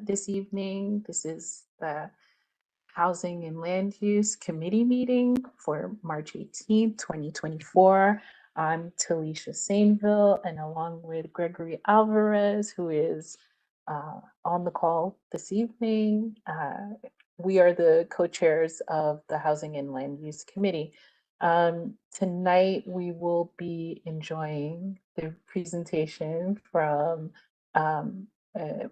this evening. This is the Housing and Land Use Committee meeting for March 18th, 2024. I'm Talisha Sainville, and along with Gregory Alvarez, who is on the call this evening, we are the co-chairs of the Housing and Land Use Committee. Tonight, we will be enjoying the presentation from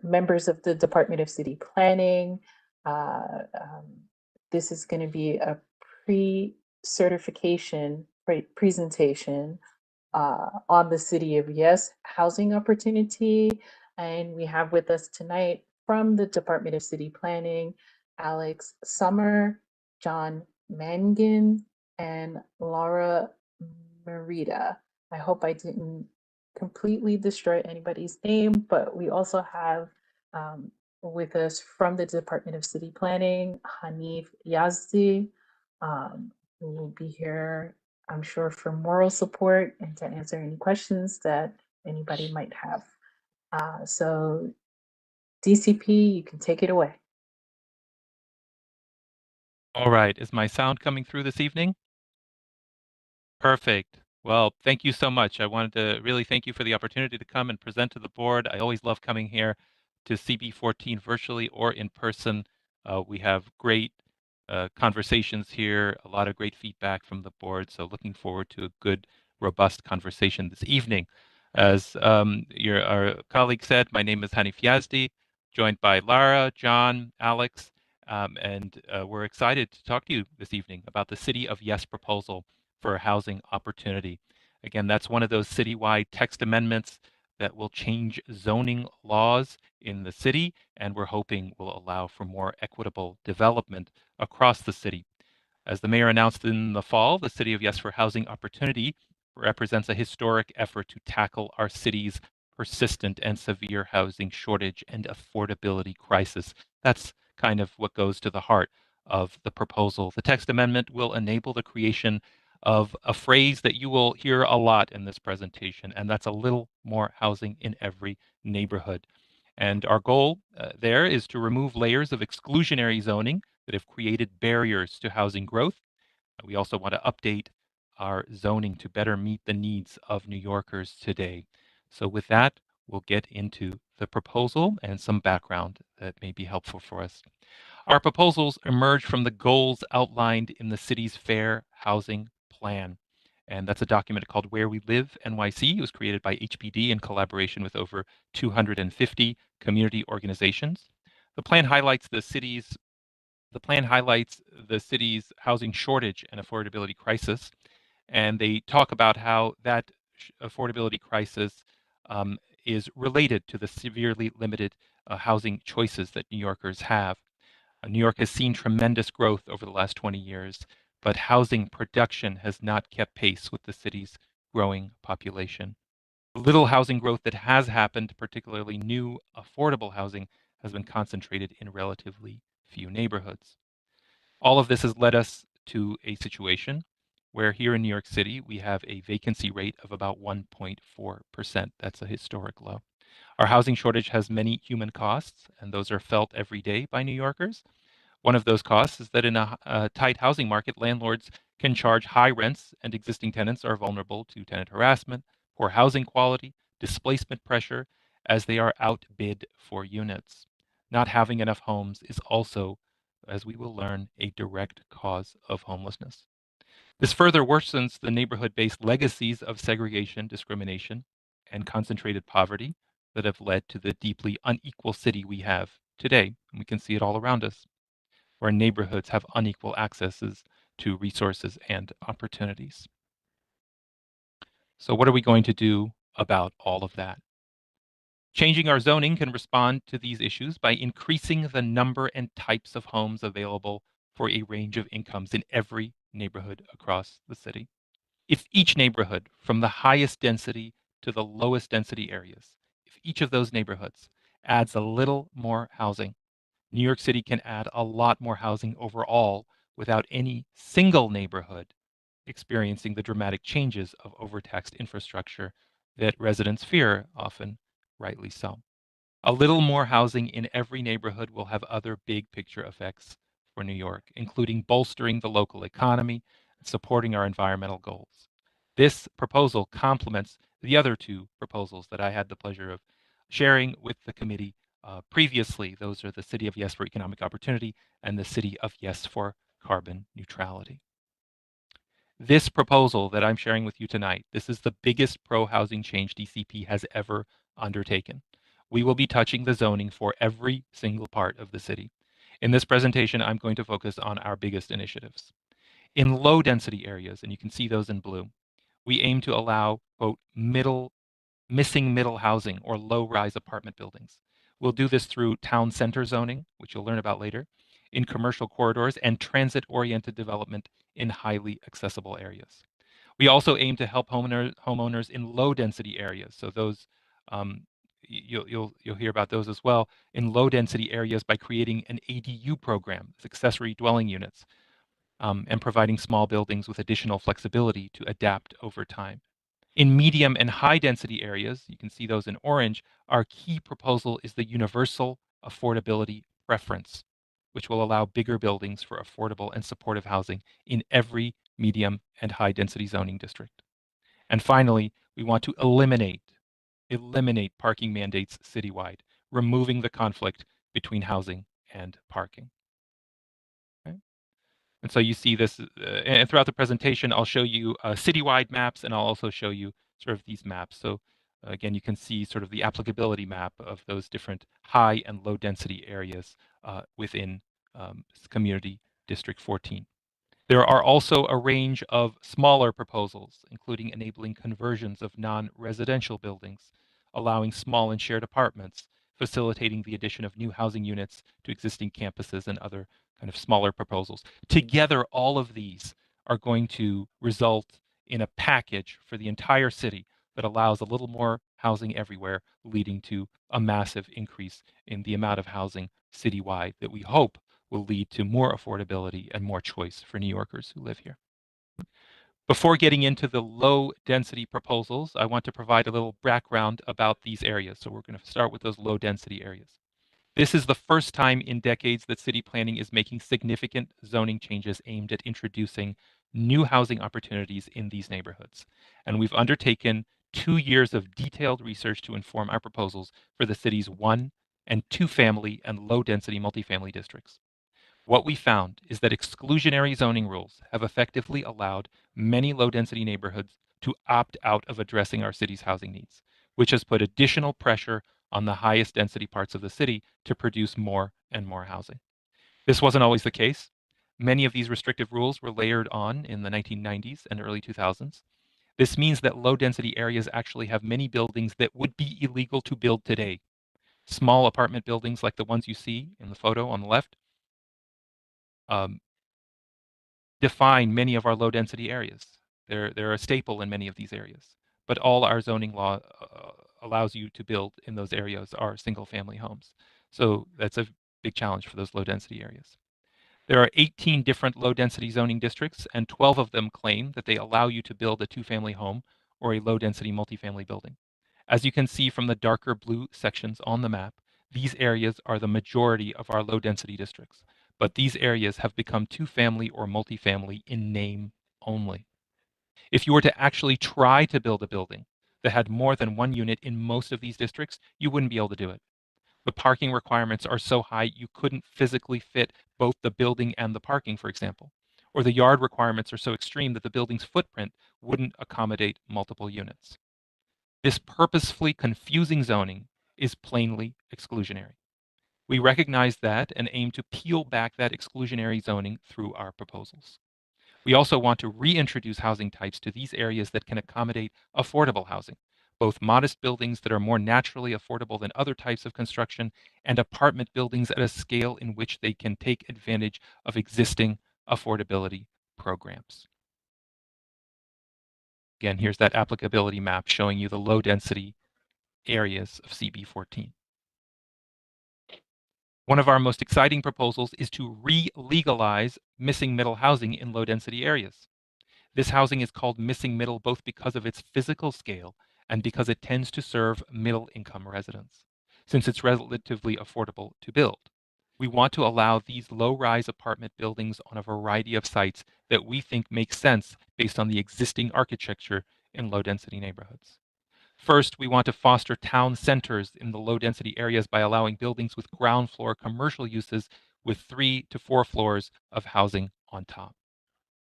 members of the Department of City Planning. This is going to be a pre-certification presentation on the City of Yes housing opportunity. And we have with us tonight from the Department of City Planning, Alex Summer, John Mangan, and Laura Merida. I hope I didn't completely destroy anybody's name, but we also have with us from the Department of City Planning, Hanif Yazdi, who will be here, I'm sure, for moral support and to answer any questions that anybody might have. So DCP, you can take it away. All right, is my sound coming through this evening? Perfect. Well, thank you so much. I wanted to really thank you for the opportunity to come and present to the board. I always love coming here to CB14 virtually or in person. We have great conversations here, a lot of great feedback from the board. So looking forward to a good, robust conversation this evening. As our colleague said, my name is Hanif Yazdi, joined by Lara, John, Alex, and we're excited to talk to you this evening about the City of Yes proposal for a housing opportunity. Again, that's one of those citywide text amendments that will change zoning laws in the city, and we're hoping will allow for more equitable development across the city. As the mayor announced in the fall, the City of Yes for Housing Opportunity represents a historic effort to tackle our city's persistent and severe housing shortage and affordability crisis. That's kind of what goes to the heart of the proposal. The text amendment will enable the creation of a phrase that you will hear a lot in this presentation, and that's a little more housing in every neighborhood. And our goal there is to remove layers of exclusionary zoning that have created barriers to housing growth. We also want to update our zoning to better meet the needs of New Yorkers today. So with that, we'll get into the proposal and some background that may be helpful for us. Our proposals emerge from the goals outlined in the city's Fair Housing Plan. And that's a document called Where We Live NYC. It was created by HPD in collaboration with over 250 community organizations. The plan highlights the city's housing shortage and affordability crisis, and they talk about how that affordability crisis is related to the severely limited housing choices that New Yorkers have. New York has seen tremendous growth over the last 20 years, but housing production has not kept pace with the city's growing population. The little housing growth that has happened, particularly new affordable housing, has been concentrated in relatively few neighborhoods. All of this has led us to a situation where here in New York City, we have a vacancy rate of about 1.4%. That's a historic low. Our housing shortage has many human costs, and those are felt every day by New Yorkers. One of those costs is that in a tight housing market, landlords can charge high rents, and existing tenants are vulnerable to tenant harassment, poor housing quality, displacement pressure, as they are outbid for units. Not having enough homes is also, as we will learn, a direct cause of homelessness. This further worsens the neighborhood-based legacies of segregation, discrimination, and concentrated poverty that have led to the deeply unequal city we have today. And we can see it all around us, where neighborhoods have unequal accesses to resources and opportunities. So what are we going to do about all of that? Changing our zoning can respond to these issues by increasing the number and types of homes available for a range of incomes in every neighborhood across the city. If each neighborhood, from the highest density to the lowest density areas, if each of those neighborhoods adds a little more housing, New York City can add a lot more housing overall without any single neighborhood experiencing the dramatic changes of overtaxed infrastructure that residents fear, often rightly so. A little more housing in every neighborhood will have other big picture effects for New York, including bolstering the local economy and supporting our environmental goals. This proposal complements the other two proposals that I had the pleasure of sharing with the committee previously. Those are the City of Yes for Economic Opportunity and the City of Yes for Carbon Neutrality. This proposal that I'm sharing with you tonight, this is the biggest pro-housing change DCP has ever undertaken. We will be touching the zoning for every single part of the city. In this presentation, I'm going to focus on our biggest initiatives. In low density areas, and you can see those in blue, we aim to allow, quote, missing middle housing or low-rise apartment buildings. We'll do this through town center zoning, which you'll learn about later, in commercial corridors, and transit-oriented development in highly accessible areas. We also aim to help homeowners in low-density areas. So those you'll hear about those as well in low-density areas by creating an ADU program, accessory dwelling units, and providing small buildings with additional flexibility to adapt over time. In medium and high density areas, you can see those in orange, our key proposal is the universal affordability preference, which will allow bigger buildings for affordable and supportive housing in every medium and high density zoning district. And finally, we want to eliminate parking mandates citywide, removing the conflict between housing and parking. Okay? And so you see this, and throughout the presentation, I'll show you citywide maps, and I'll also show you sort of these maps. So again, you can see sort of the applicability map of those different high and low density areas within Community District 14. There are also a range of smaller proposals, including enabling conversions of non-residential buildings, allowing small and shared apartments, facilitating the addition of new housing units to existing campuses, and other kind of smaller proposals. Together, all of these are going to result in a package for the entire city that allows a little more housing everywhere, leading to a massive increase in the amount of housing citywide that we hope will lead to more affordability and more choice for New Yorkers who live here. Before getting into the low density proposals, I want to provide a little background about these areas. So we're going to start with those low density areas. This is the first time in decades that city planning is making significant zoning changes aimed at introducing new housing opportunities in these neighborhoods. And we've undertaken 2 years of detailed research to inform our proposals for the city's 1 and 2 family and low density multifamily districts. What we found is that exclusionary zoning rules have effectively allowed many low-density neighborhoods to opt out of addressing our city's housing needs, which has put additional pressure on the highest density parts of the city to produce more and more housing. This wasn't always the case. Many of these restrictive rules were layered on in the 1990s and early 2000s. This means that low-density areas actually have many buildings that would be illegal to build today. Small apartment buildings like the ones you see in the photo on the left um, define many of our low density areas. They're a staple in many of these areas. But all our zoning law allows you to build in those areas are single family homes. So that's a big challenge for those low density areas. There are 18 different low density zoning districts, and 12 of them claim that they allow you to build a 2-family home or a low density multifamily building. As you can see from the darker blue sections on the map, these areas are the majority of our low density districts, but these areas have become 2-family or multifamily in name only. If you were to actually try to build a building that had more than one unit in most of these districts, you wouldn't be able to do it. The parking requirements are so high you couldn't physically fit both the building and the parking, for example. Or the yard requirements are so extreme that the building's footprint wouldn't accommodate multiple units. This purposefully confusing zoning is plainly exclusionary. We recognize that and aim to peel back that exclusionary zoning through our proposals. We also want to reintroduce housing types to these areas that can accommodate affordable housing, both modest buildings that are more naturally affordable than other types of construction, and apartment buildings at a scale in which they can take advantage of existing affordability programs. Again, here's that applicability map showing you the low density areas of CB14. One of our most exciting proposals is to re-legalize missing middle housing in low density areas. This housing is called missing middle both because of its physical scale and because it tends to serve middle income residents. since it's relatively affordable to build. We want to allow these low-rise apartment buildings on a variety of sites that we think make sense based on the existing architecture in low-density neighborhoods. First, we want to foster town centers in the low-density areas by allowing buildings with ground floor commercial uses with 3 to 4 floors of housing on top.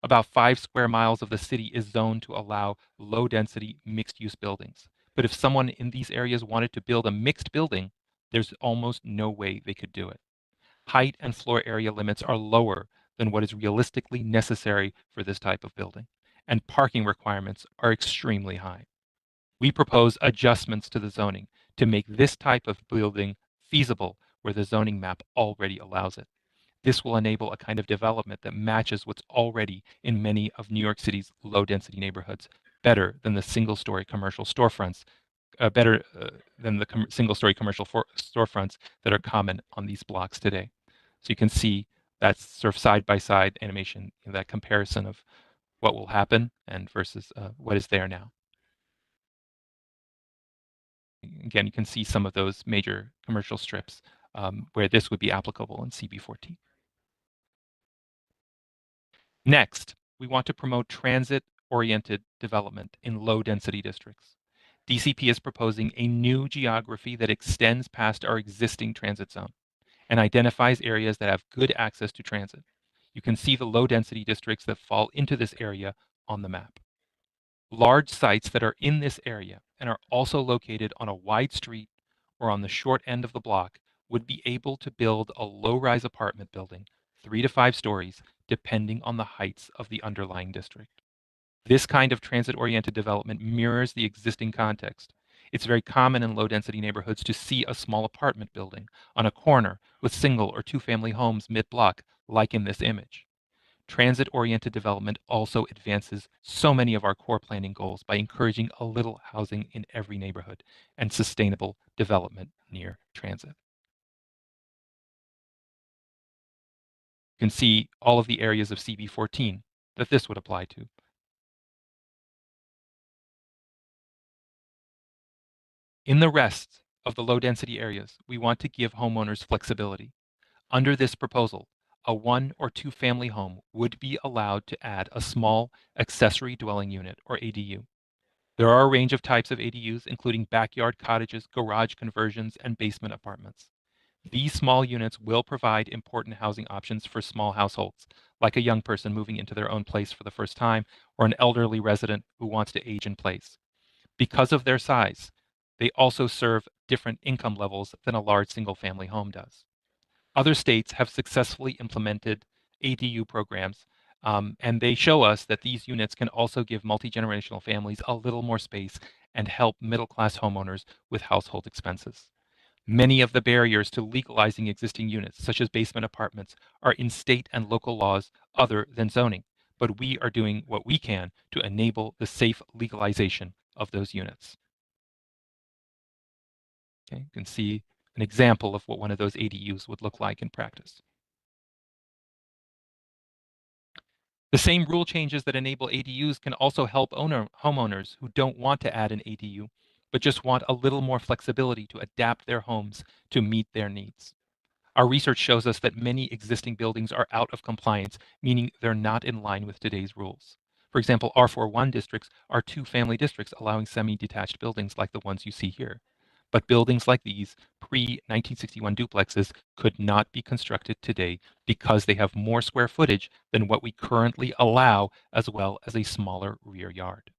About 5 square miles of the city is zoned to allow low-density mixed-use buildings. But if someone in these areas wanted to build a mixed building, there's almost no way they could do it. Height and floor area limits are lower than what is realistically necessary for this type of building, and parking requirements are extremely high. We propose adjustments to the zoning to make this type of building feasible where the zoning map already allows it. This will enable a kind of development that matches what's already in many of New York City's low-density neighborhoods, better than the single-story commercial storefronts, better than the single-story commercial storefronts that are common on these blocks today. So you can see that's sort of side-by-side animation, that comparison of what will happen and versus what is there now. Again, you can see some of those major commercial strips where this would be applicable in CB14. Next, we want to promote transit-oriented development in low-density districts. DCP is proposing a new geography that extends past our existing transit zone and identifies areas that have good access to transit. You can see the low-density districts that fall into this area on the map. Large sites that are in this area and are also located on a wide street or on the short end of the block would be able to build a low-rise apartment building, 3 to 5 stories, depending on the heights of the underlying district. This kind of transit-oriented development mirrors the existing context. It's very common in low-density neighborhoods to see a small apartment building on a corner with single or two-family homes mid-block, like in this image. Transit-oriented development also advances so many of our core planning goals by encouraging a little housing in every neighborhood and sustainable development near transit. You can see all of the areas of CB14 that this would apply to. In the rest of the low-density areas, we want to give homeowners flexibility. Under this proposal, a 1 or 2 family home would be allowed to add a small accessory dwelling unit, or ADU. There are a range of types of ADUs, including backyard cottages, garage conversions, and basement apartments. These small units will provide important housing options for small households, like a young person moving into their own place for the first time, or an elderly resident who wants to age in place. Because of their size, they also serve different income levels than a large single-family home does. Other states have successfully implemented ADU programs, and they show us that these units can also give multi-generational families a little more space and help middle-class homeowners with household expenses. Many of the barriers to legalizing existing units, such as basement apartments, are in state and local laws other than zoning, but we are doing what we can to enable the safe legalization of those units. Okay, you can see an example of what one of those ADUs would look like in practice. The same rule changes that enable ADUs can also help homeowners who don't want to add an ADU, but just want a little more flexibility to adapt their homes to meet their needs. Our research shows us that many existing buildings are out of compliance, meaning they're not in line with today's rules. For example, R41 districts are two-family districts allowing semi-detached buildings like the ones you see here. But buildings like these, pre-1961 duplexes, could not be constructed today because they have more square footage than what we currently allow, as well as a smaller rear yard.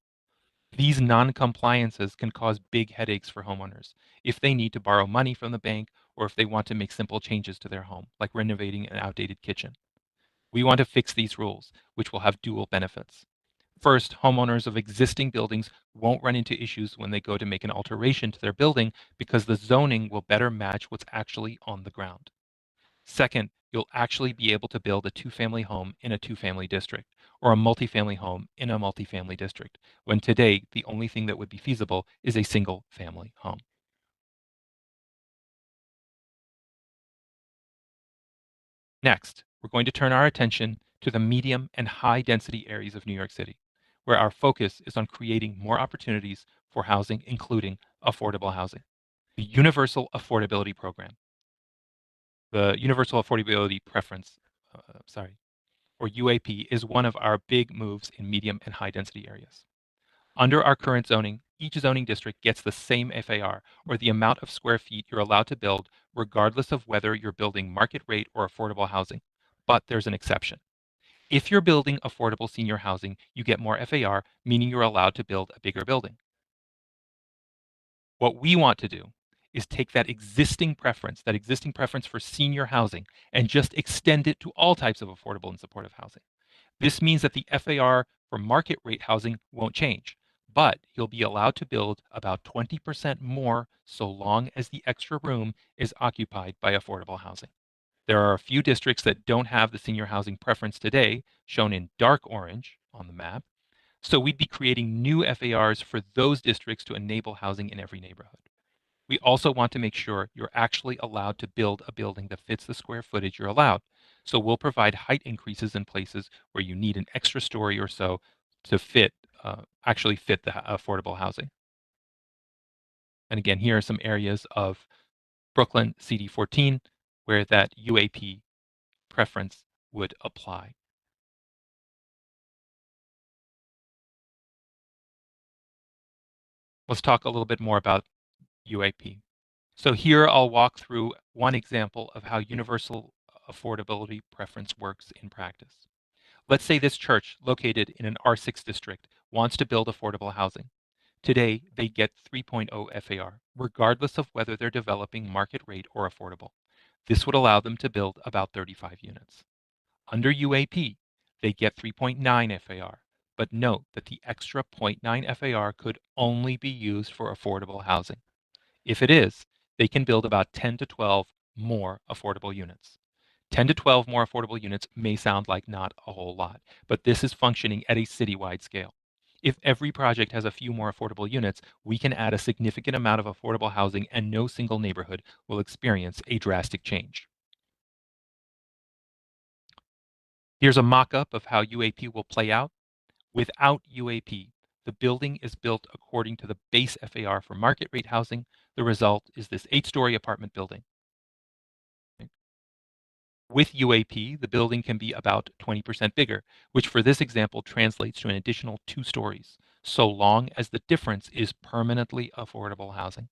These non-compliances can cause big headaches for homeowners if they need to borrow money from the bank or if they want to make simple changes to their home, like renovating an outdated kitchen. We want to fix these rules, which will have dual benefits. First, homeowners of existing buildings won't run into issues when they go to make an alteration to their building because the zoning will better match what's actually on the ground. Second, you'll actually be able to build a two-family home in a two-family district or a multifamily home in a multifamily district, when today the only thing that would be feasible is a single-family home. Next, we're going to turn our attention to the medium and high density areas of New York City, where our focus is on creating more opportunities for housing, including affordable housing. The Universal Affordability Program. The Universal Affordability Preference, or UAP, is one of our big moves in medium and high density areas. Under our current zoning, each zoning district gets the same FAR, or the amount of square feet you're allowed to build, regardless of whether you're building market rate or affordable housing. But there's an exception. If you're building affordable senior housing, you get more FAR, meaning you're allowed to build a bigger building. What we want to do is take that existing preference for senior housing, and just extend it to all types of affordable and supportive housing. This means that the FAR for market rate housing won't change, but you'll be allowed to build about 20% more so long as the extra room is occupied by affordable housing. There are a few districts that don't have the senior housing preference today, shown in dark orange on the map, so we'd be creating new FARs for those districts to enable housing in every neighborhood. We also want to make sure you're actually allowed to build a building that fits the square footage you're allowed. So we'll provide height increases in places where you need an extra story or so to actually fit the affordable housing. And again, here are some areas of Brooklyn CD14 where that UAP preference would apply. Let's talk a little bit more about UAP. So here I'll walk through one example of how universal affordability preference works in practice. Let's say this church, located in an R6 district, wants to build affordable housing. Today, they get 3.0 FAR, regardless of whether they're developing market rate or affordable. This would allow them to build about 35 units. Under UAP, they get 3.9 FAR, but note that the extra 0.9 FAR could only be used for affordable housing. If it is, they can build about 10 to 12 more affordable units. 10 to 12 more affordable units may sound like not a whole lot, but this is functioning at a citywide scale. If every project has a few more affordable units, we can add a significant amount of affordable housing and no single neighborhood will experience a drastic change. Here's a mock-up of how UAP will play out. Without UAP, the building is built according to the base FAR for market rate housing. The result is this 8-story apartment building. With UAP, the building can be about 20% bigger, which for this example translates to an additional 2 stories, so long as the difference is permanently affordable housing.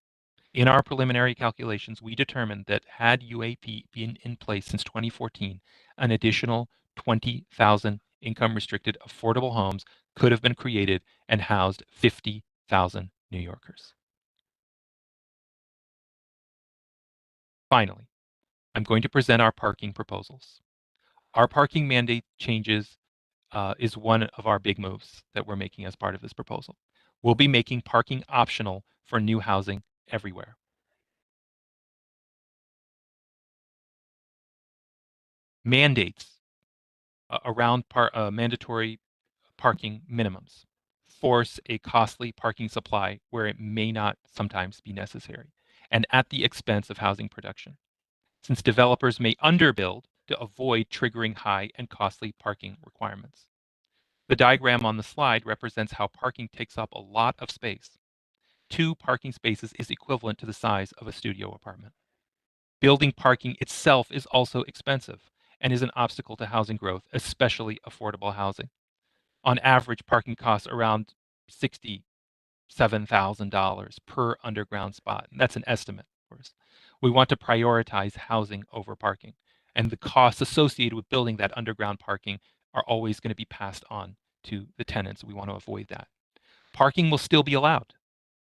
In our preliminary calculations, we determined that had UAP been in place since 2014, an additional 20,000 income-restricted affordable homes could have been created and housed 50,000 New Yorkers. Finally, I'm going to present our parking proposals. Our parking mandate changes is one of our big moves that we're making as part of this proposal. We'll be making parking optional for new housing everywhere. Mandates around mandatory parking minimums force a costly parking supply where it may not sometimes be necessary, and at the expense of housing production, since developers may underbuild to avoid triggering high and costly parking requirements. The diagram on the slide represents how parking takes up a lot of space. 2 parking spaces is equivalent to the size of a studio apartment. Building parking itself is also expensive and is an obstacle to housing growth, especially affordable housing. On average, parking costs around $67,000 per underground spot. And that's an estimate, of course. We want to prioritize housing over parking, and the costs associated with building that underground parking are always going to be passed on to the tenants. We want to avoid that. Parking will still be allowed.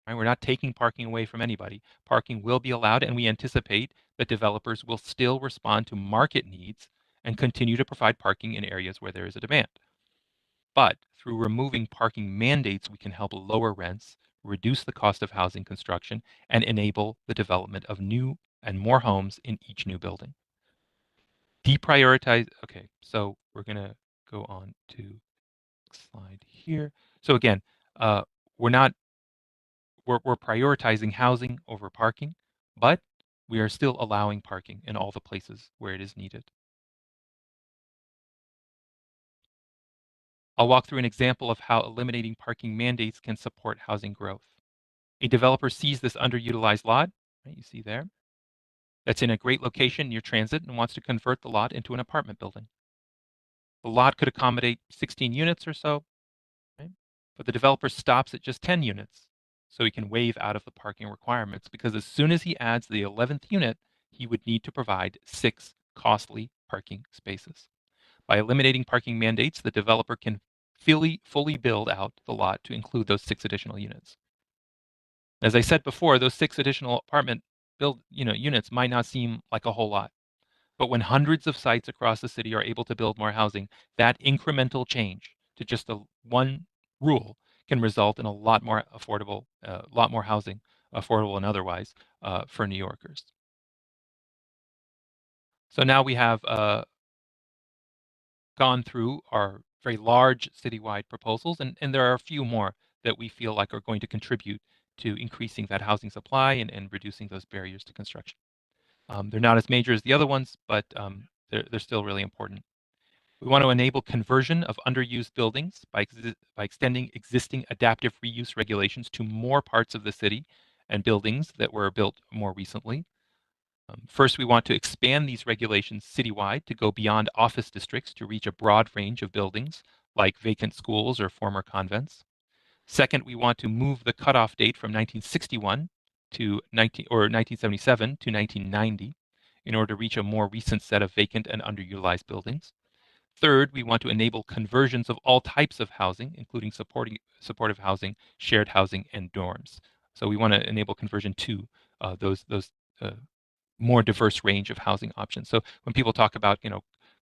Right? We're not taking parking away from anybody. Parking will be allowed, and we anticipate that developers will still respond to market needs and continue to provide parking in areas where there is a demand. But through removing parking mandates, we can help lower rents, reduce the cost of housing construction, and enable the development of new and more homes in each new building. Deprioritize. Okay, so we're going to go on to slide here. So again, we're not we're prioritizing housing over parking, but we are still allowing parking in all the places where it is needed. I'll walk through an example of how eliminating parking mandates can support housing growth. A developer sees this underutilized lot right, you see there, that's in a great location near transit and wants to convert the lot into an apartment building. The lot could accommodate 16 units or so, right? But the developer stops at just 10 units, so he can waive out of the parking requirements, because as soon as he adds the 11th unit, he would need to provide 6 costly parking spaces. By eliminating parking mandates, the developer can fully build out the lot to include those 6 additional units. As I said before, those 6 additional apartment units might not seem like a whole lot, but when hundreds of sites across the city are able to build more housing, that incremental change to just one rule can result in a lot more affordable, lot more housing, affordable and otherwise, for New Yorkers. So now we have gone through our very large citywide proposals, and there are a few more that we feel like are going to contribute to increasing that housing supply and reducing those barriers to construction. They're not as major as the other ones, but they're still really important. We want to enable conversion of underused buildings by extending existing adaptive reuse regulations to more parts of the city and buildings that were built more recently. First, we want to expand these regulations citywide to go beyond office districts to reach a broad range of buildings, like vacant schools or former convents. Second, we want to move the cutoff date from 1961 to 1977 to 1990 in order to reach a more recent set of vacant and underutilized buildings. Third, we want to enable conversions of all types of housing, including supportive housing, shared housing, and dorms. So we want to enable conversion to those uh, more diverse range of housing options. So when people talk about,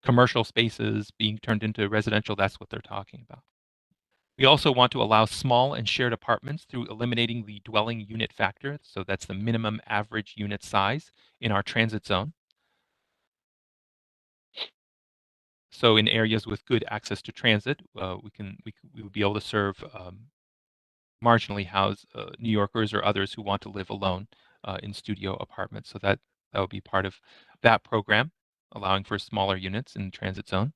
commercial spaces being turned into residential, that's what they're talking about. We also want to allow small and shared apartments through eliminating the dwelling unit factor. So that's the minimum average unit size in our transit zone. So in areas with good access to transit, we would be able to serve marginally housed New Yorkers or others who want to live alone in studio apartments. So that would be part of that program, allowing for smaller units in the transit zone.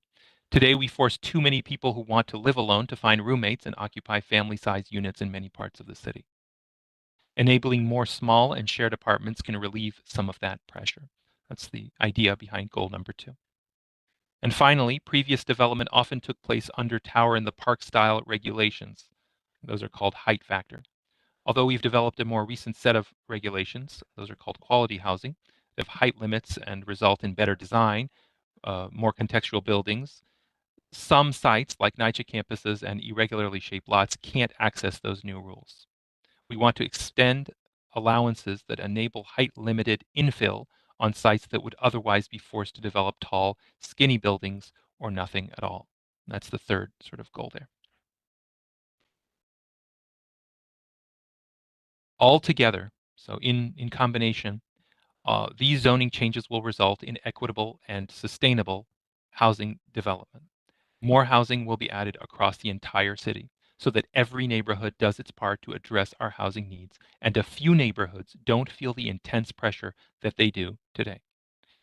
Today, we force too many people who want to live alone to find roommates and occupy family-sized units in many parts of the city. Enabling more small and shared apartments can relieve some of that pressure. That's the idea behind goal number 2. And finally, previous development often took place under tower in the park style regulations. Those are called height factor. Although we've developed a more recent set of regulations, those are called quality housing, they have height limits and result in better design, more contextual buildings. Some sites, like NYCHA campuses and irregularly shaped lots, can't access those new rules. We want to extend allowances that enable height-limited infill on sites that would otherwise be forced to develop tall, skinny buildings or nothing at all. That's the third sort of goal there. All together, so in combination, these zoning changes will result in equitable and sustainable housing development. More housing will be added across the entire city so that every neighborhood does its part to address our housing needs, and a few neighborhoods don't feel the intense pressure that they do today.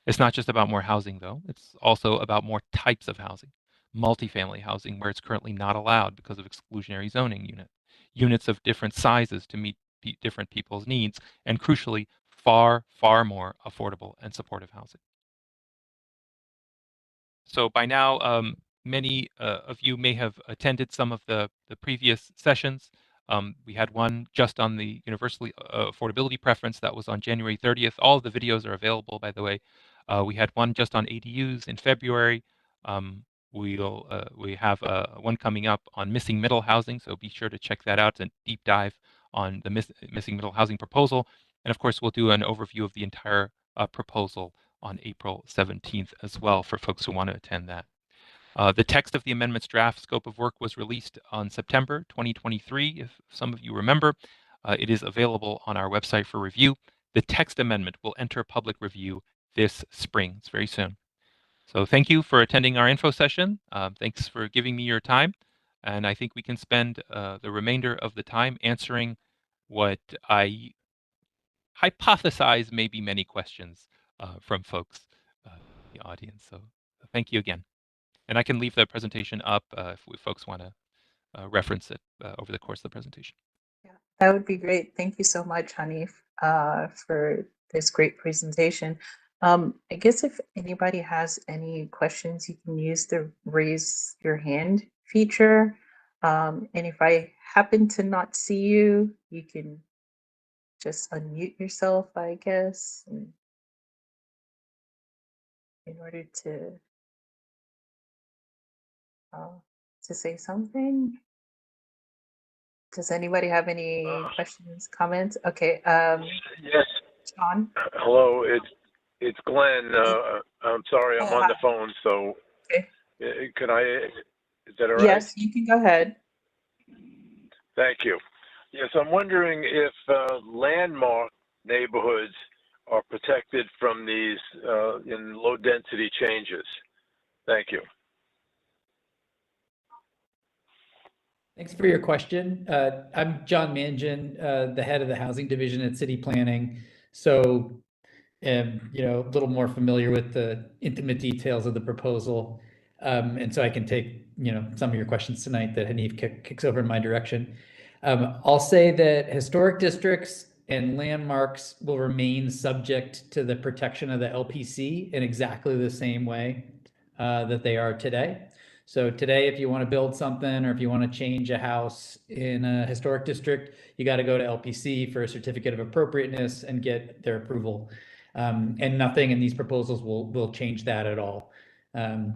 It's not just about more housing, though. It's also about more types of housing. Multifamily housing, where it's currently not allowed because of exclusionary zoning units of different sizes to meet different people's needs, and crucially, far, far more affordable and supportive housing. So by now, many of you may have attended some of the previous sessions. We had one just on the universal affordability preference that was on January 30th. All of the videos are available, by the way. We had one just on ADUs in February. We have one coming up on missing middle housing, so be sure to check that out. It's a deep dive on the missing middle housing proposal. And of course, we'll do an overview of the entire proposal on April 17th as well for folks who want to attend that. The text of the amendment's draft scope of work was released on September 2023, if some of you remember. It is available on our website for review. The text amendment will enter public review this spring. It's very soon. So thank you for attending our info session. Thanks for giving me your time. And I think we can spend the remainder of the time answering what I hypothesize may be many questions from folks in the audience. So thank you again. And I can leave the presentation up if folks want to reference it over the course of the presentation. Yeah, that would be great. Thank you so much, Hanif. for this great presentation. I guess if anybody has any questions, you can use the raise your hand feature. And if I happen to not see you, you can just unmute yourself, I guess, in order uh, to say something. Does anybody have any questions, comments? Okay, Yes. Sean? Hello, it's Glenn. I'm sorry, I'm Oh, on hi. the phone, so Okay. can I, is that all right? Yes, you can go ahead. Thank you. Yes, I'm wondering if landmark neighborhoods are protected from these in low density changes. Thank you. Thanks for your question. I'm John Mangan, the head of the housing division at City Planning. So, you know, a little more familiar with the intimate details of the proposal. And so I can take, you know, some of your questions tonight that Hanif kicks over in my direction. I'll say that historic districts and landmarks will remain subject to the protection of the LPC in exactly the same way that they are today. So today, if you want to build something or if you want to change a house in a historic district, you got to go to LPC for a certificate of appropriateness and get their approval. And nothing in these proposals will change that at all. I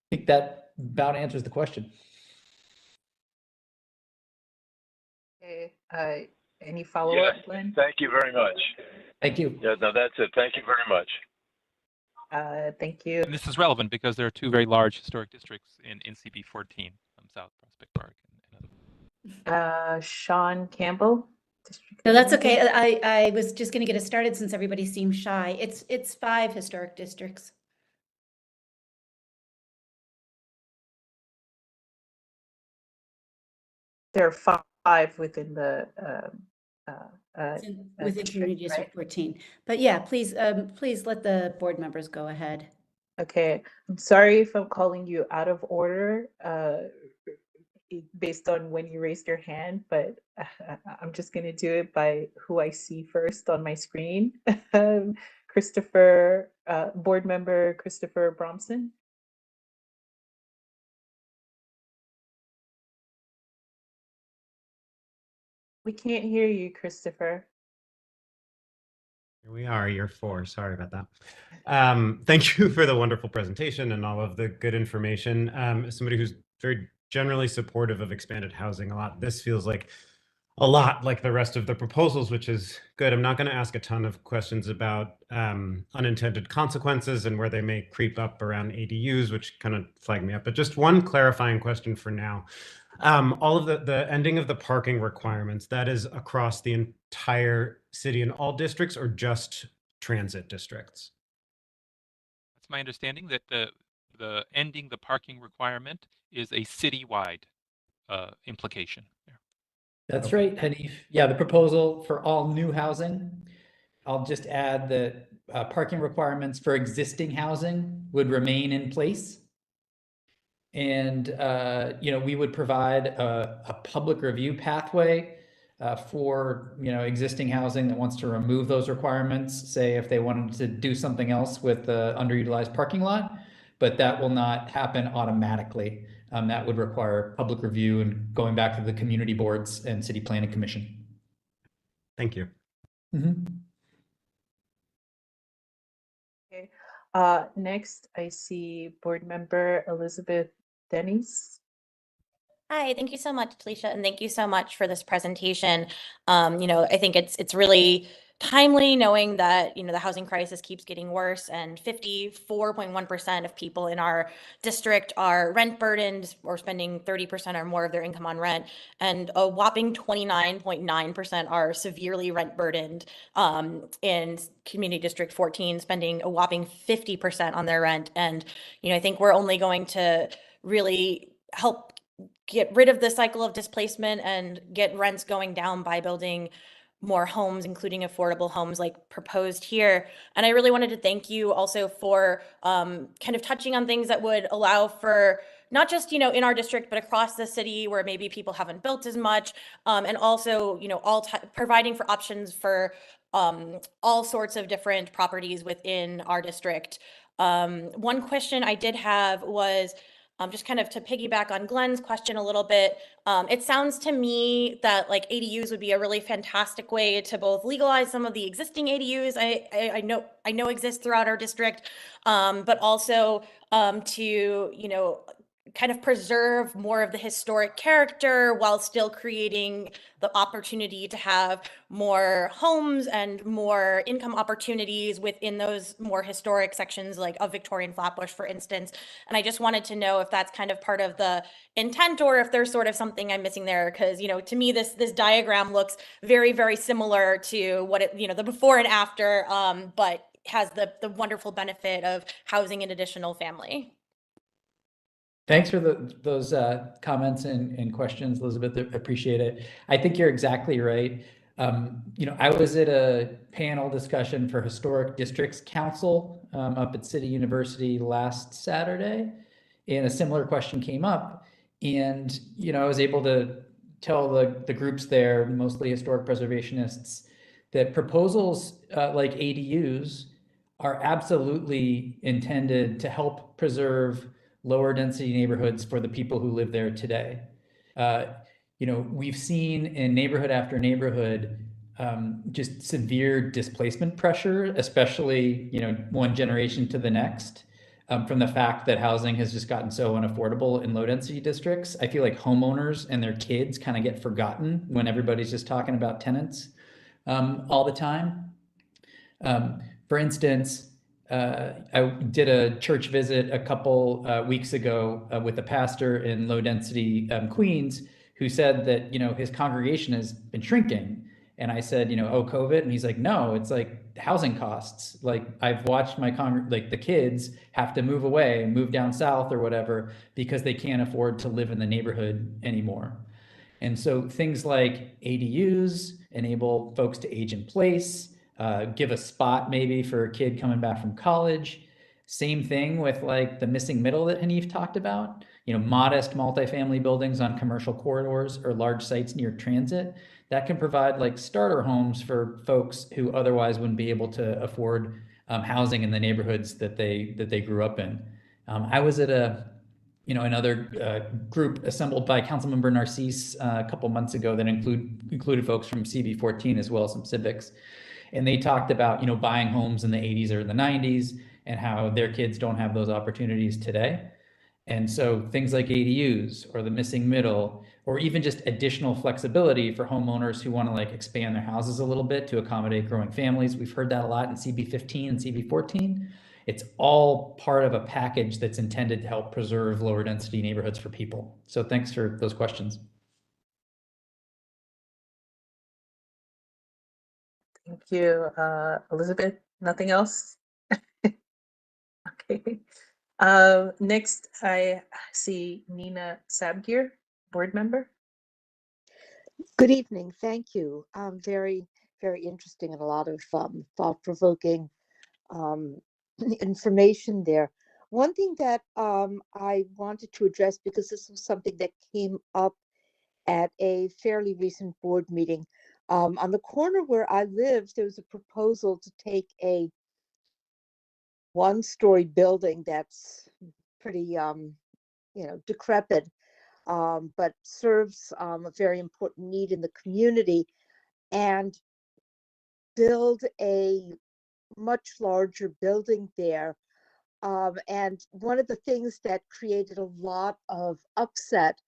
think that about answers the question. Okay, any follow-up, Yes, Glenn? thank you very much. Thank you. Yeah, no, that's it. Thank you very much. Thank you. And this is relevant because there are two very large historic districts in CB14, South Prospect Park and other. Sean Campbell, District No, that's Manager. okay. I was just going to get us started since everybody seems shy. It's 5 historic districts. There are 5 within the Within district, Community District 14. But yeah, please let the board members go ahead. Okay, I'm sorry if I'm calling you out of order based on when you raised your hand, but I'm just going to do it by who I see first on my screen. Christopher, board member Christopher Bromson. We can't hear you, Christopher. Here we are, year 4. Sorry about that. Thank you for the wonderful presentation and all of the good information. As somebody who's very generally supportive of expanded housing, this feels like a lot like the rest of the proposals, which is good. I'm not going to ask a ton of questions about unintended consequences and where they may creep up around ADUs, which kind of flagged me up. But just one clarifying question for now. All of the ending of the parking requirements, that is across the entire city in all districts or just transit districts? That's my understanding that the ending the parking requirement is a citywide implication. That's right, Hanif. Yeah, the proposal for all new housing. I'll just add that parking requirements for existing housing would remain in place. And, you know, we would provide a public review pathway for, you know, existing housing that wants to remove those requirements, say if they wanted to do something else with the underutilized parking lot, but that will not happen automatically. That would require public review and going back to the community boards and city planning commission. Thank you. Mm-hmm. Okay. Next, I see board member Elizabeth Denny's. Hi, thank you so much, Talisha, and thank you so much for this presentation. You know, I think it's really timely knowing that, you know, the housing crisis keeps getting worse and 54.1% of people in our district are rent burdened or spending 30% or more of their income on rent, and a whopping 29.9% are severely rent burdened in Community District 14, spending a whopping 50% on their rent. And, you know, I think we're only going to really help get rid of the cycle of displacement and get rents going down by building more homes, including affordable homes like proposed here. And I really wanted to thank you also for kind of touching on things that would allow for not just, in our district, but across the city where maybe people haven't built as much. And also, providing for options for all sorts of different properties within our district. One question I did have was, just kind of to piggyback on Glenn's question a little bit, it sounds to me that like ADUs would be a really fantastic way to both legalize some of the existing ADUs I know exist throughout our district, but also to kind of preserve more of the historic character while still creating the opportunity to have more homes and more income opportunities within those more historic sections, like of Victorian Flatbush, for instance. And I just wanted to know if that's kind of part of the intent, or if there's sort of something I'm missing there, because to me this diagram looks very, very similar to what it the before and after, but has the wonderful benefit of housing an additional family. Thanks for those comments and questions, Elizabeth. Appreciate it. I think you're exactly right. I was at a panel discussion for Historic Districts Council up at City University last Saturday, and a similar question came up. And I was able to tell the groups there, mostly historic preservationists, that proposals like ADUs are absolutely intended to help preserve lower density neighborhoods for the people who live there today. We've seen in neighborhood after neighborhood just severe displacement pressure, especially one generation to the next, from the fact that housing has just gotten so unaffordable in low density districts. I feel like homeowners and their kids kind of get forgotten when everybody's just talking about tenants all the time. For instance, I did a church visit a couple weeks ago with a pastor in low density Queens, who said that his congregation has been shrinking. And I said, oh, COVID? And he's like, no, it's like housing costs. Like I've watched my the kids have to move away and move down south or whatever because they can't afford to live in the neighborhood anymore. And so things like ADUs enable folks to age in place, give a spot maybe for a kid coming back from college. Same thing with like the missing middle that Hanif talked about, modest multifamily buildings on commercial corridors or large sites near transit that can provide like starter homes for folks who otherwise wouldn't be able to afford housing in the neighborhoods that they grew up in. I was at another group assembled by Councilmember Narcisse a couple months ago that included folks from CB14 as well as some civics. And they talked about, buying homes in the 80s or the 90s and how their kids don't have those opportunities today. And so things like ADUs or the missing middle, or even just additional flexibility for homeowners who want to like expand their houses a little bit to accommodate growing families. We've heard that a lot in CB15 and CB14. It's all part of a package that's intended to help preserve lower density neighborhoods for people. So thanks for those questions. Thank you, Elizabeth. Nothing else? Okay. Next, I see Nina Sabgir, board member. Good evening. Thank you. Very, very interesting and a lot of thought-provoking information there. One thing that I wanted to address, because this was something that came up at a fairly recent board meeting. On the corner where I live, there was a proposal to take a one-story building that's pretty, decrepit, but serves a very important need in the community, and build a much larger building there. And one of the things that created a lot of upset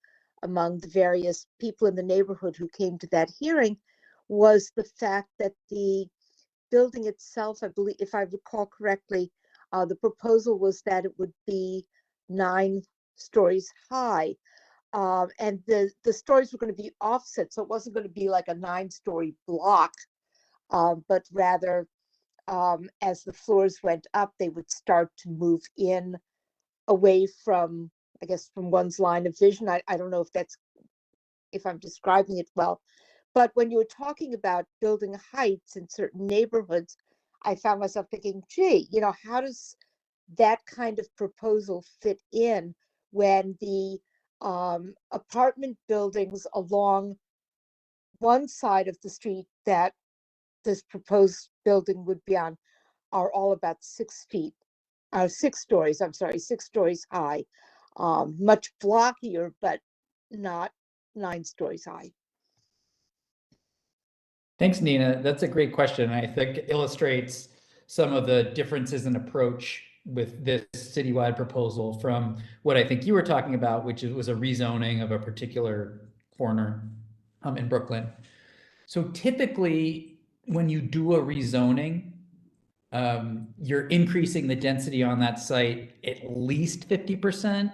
among the various people in the neighborhood who came to that hearing was the fact that the building itself, I believe, if I recall correctly, the proposal was that it would be 9 stories high. And the stories were going to be offset, so it wasn't going to be like a 9-story block, but rather as the floors went up, they would start to move in away from, I guess, from one's line of vision. I don't know if I'm describing it well, but when you were talking about building heights in certain neighborhoods, I found myself thinking, gee, how does that kind of proposal fit in when the apartment buildings along one side of the street that this proposed building would be on are all about 6 feet, 6 stories, I'm sorry, 6 stories high. Much blockier, but not 9 stories high. Thanks, Nina. That's a great question. I think it illustrates some of the differences in approach with this citywide proposal from what I think you were talking about, which was a rezoning of a particular corner in Brooklyn. So typically, when you do a rezoning, you're increasing the density on that site at least 50%,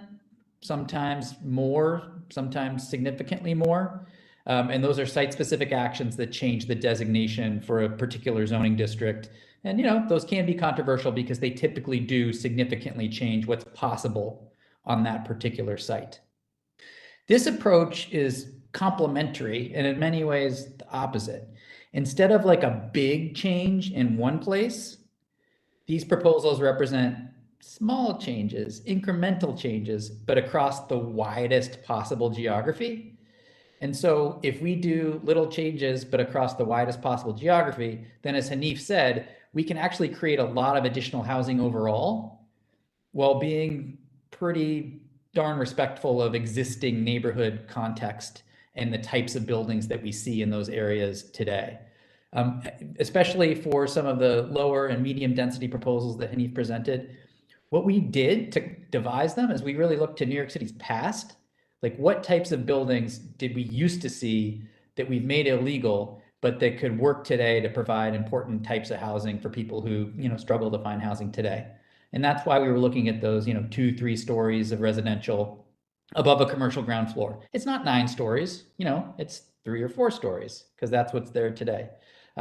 sometimes more, sometimes significantly more. And those are site-specific actions that change the designation for a particular zoning district. And, you know, those can be controversial because they typically do significantly change what's possible on that particular site. This approach is complementary and in many ways the opposite. Instead of like a big change in one place, these proposals represent small changes, incremental changes, but across the widest possible geography. And so if we do little changes, but across the widest possible geography, then as Hanif said, we can actually create a lot of additional housing overall while being pretty darn respectful of existing neighborhood context and the types of buildings that we see in those areas today. Especially for some of the lower and medium density proposals that Hanif presented, what we did to devise them is we really looked to New York City's past. Like, what types of buildings did we used to see that we've made illegal, but that could work today to provide important types of housing for people who, you know, struggle to find housing today. And that's why we were looking at those, you know, 2-3 stories of residential above a commercial ground floor. It's not 9 stories, you know, it's 3 or 4 stories because that's what's there today.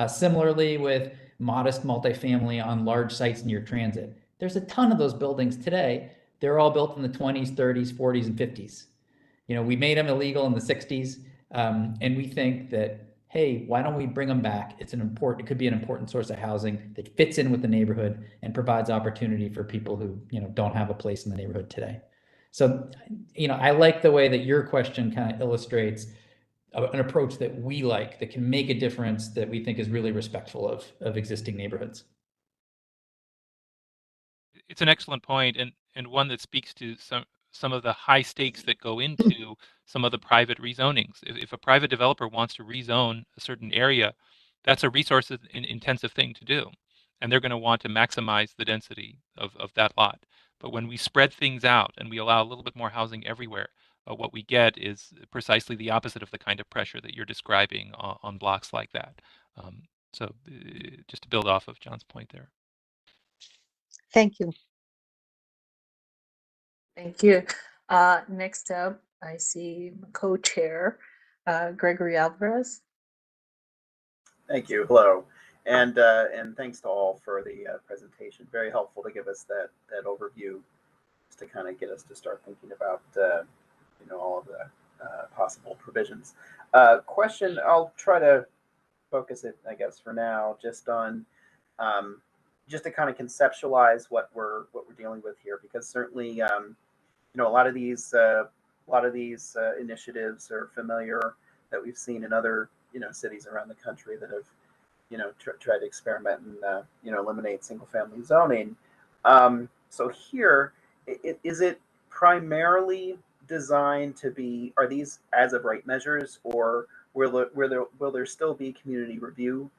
Similarly with modest multifamily on large sites near transit. There's a ton of those buildings today. They're all built in the 20s, 30s, 40s, and 50s. You know, we made them illegal in the 60s, and we think that, hey, why don't we bring them back? It could be an important source of housing that fits in with the neighborhood and provides opportunity for people who, you know, don't have a place in the neighborhood today. So, you know, I like the way that your question kind of illustrates an approach that we like, that can make a difference, that we think is really respectful of existing neighborhoods. It's an excellent point, and one that speaks to some of the high stakes that go into some of the private rezonings. If a private developer wants to rezone a certain area, that's a resource intensive thing to do, and they're going to want to maximize the density of that lot. But when we spread things out and we allow a little bit more housing everywhere, what we get is precisely the opposite of the kind of pressure that you're describing on blocks like that. So just to build off of John's point there. Thank you. Thank you. Next up, I see co-chair Gregory Alvarez. Thank you. Hello, and thanks to all for the presentation. Very helpful to give us that overview, just to kind of get us to start thinking about you know, all of the possible provisions. Question. I'll try to focus it, I guess, for now, just on just to kind of conceptualize what we're dealing with here, because certainly you know, a lot of these initiatives are familiar, that we've seen in other, you know, cities around the country that have, you know, tried to experiment and you know, eliminate single family zoning. So here, is it primarily designed to be, are these as of right measures, or will there still be community review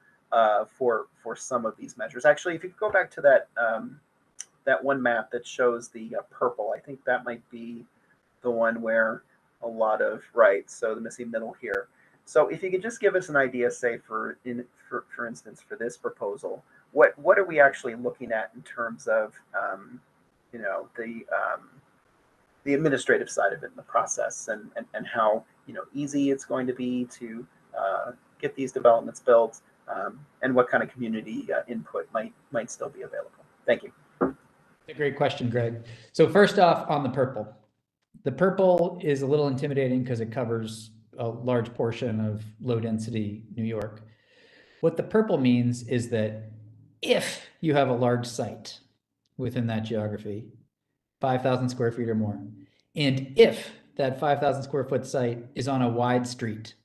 for some of these measures? Actually, if you could go back to that that one map that shows the purple, I think that might be the one where a lot of, right, so the missing middle here. So if you could just give us an idea, say for instance, for this proposal, what are we actually looking at in terms of you know, the administrative side of it in the process, and how, you know, easy it's going to be to get these developments built, and what kind of community input might still be available. Thank you. A great question, Greg. So first off, on the purple is a little intimidating because it covers a large portion of low density New York. What the purple means is that if you have a large site within that geography, 5,000 square feet or more, And if that 5,000 square foot site is on a wide street,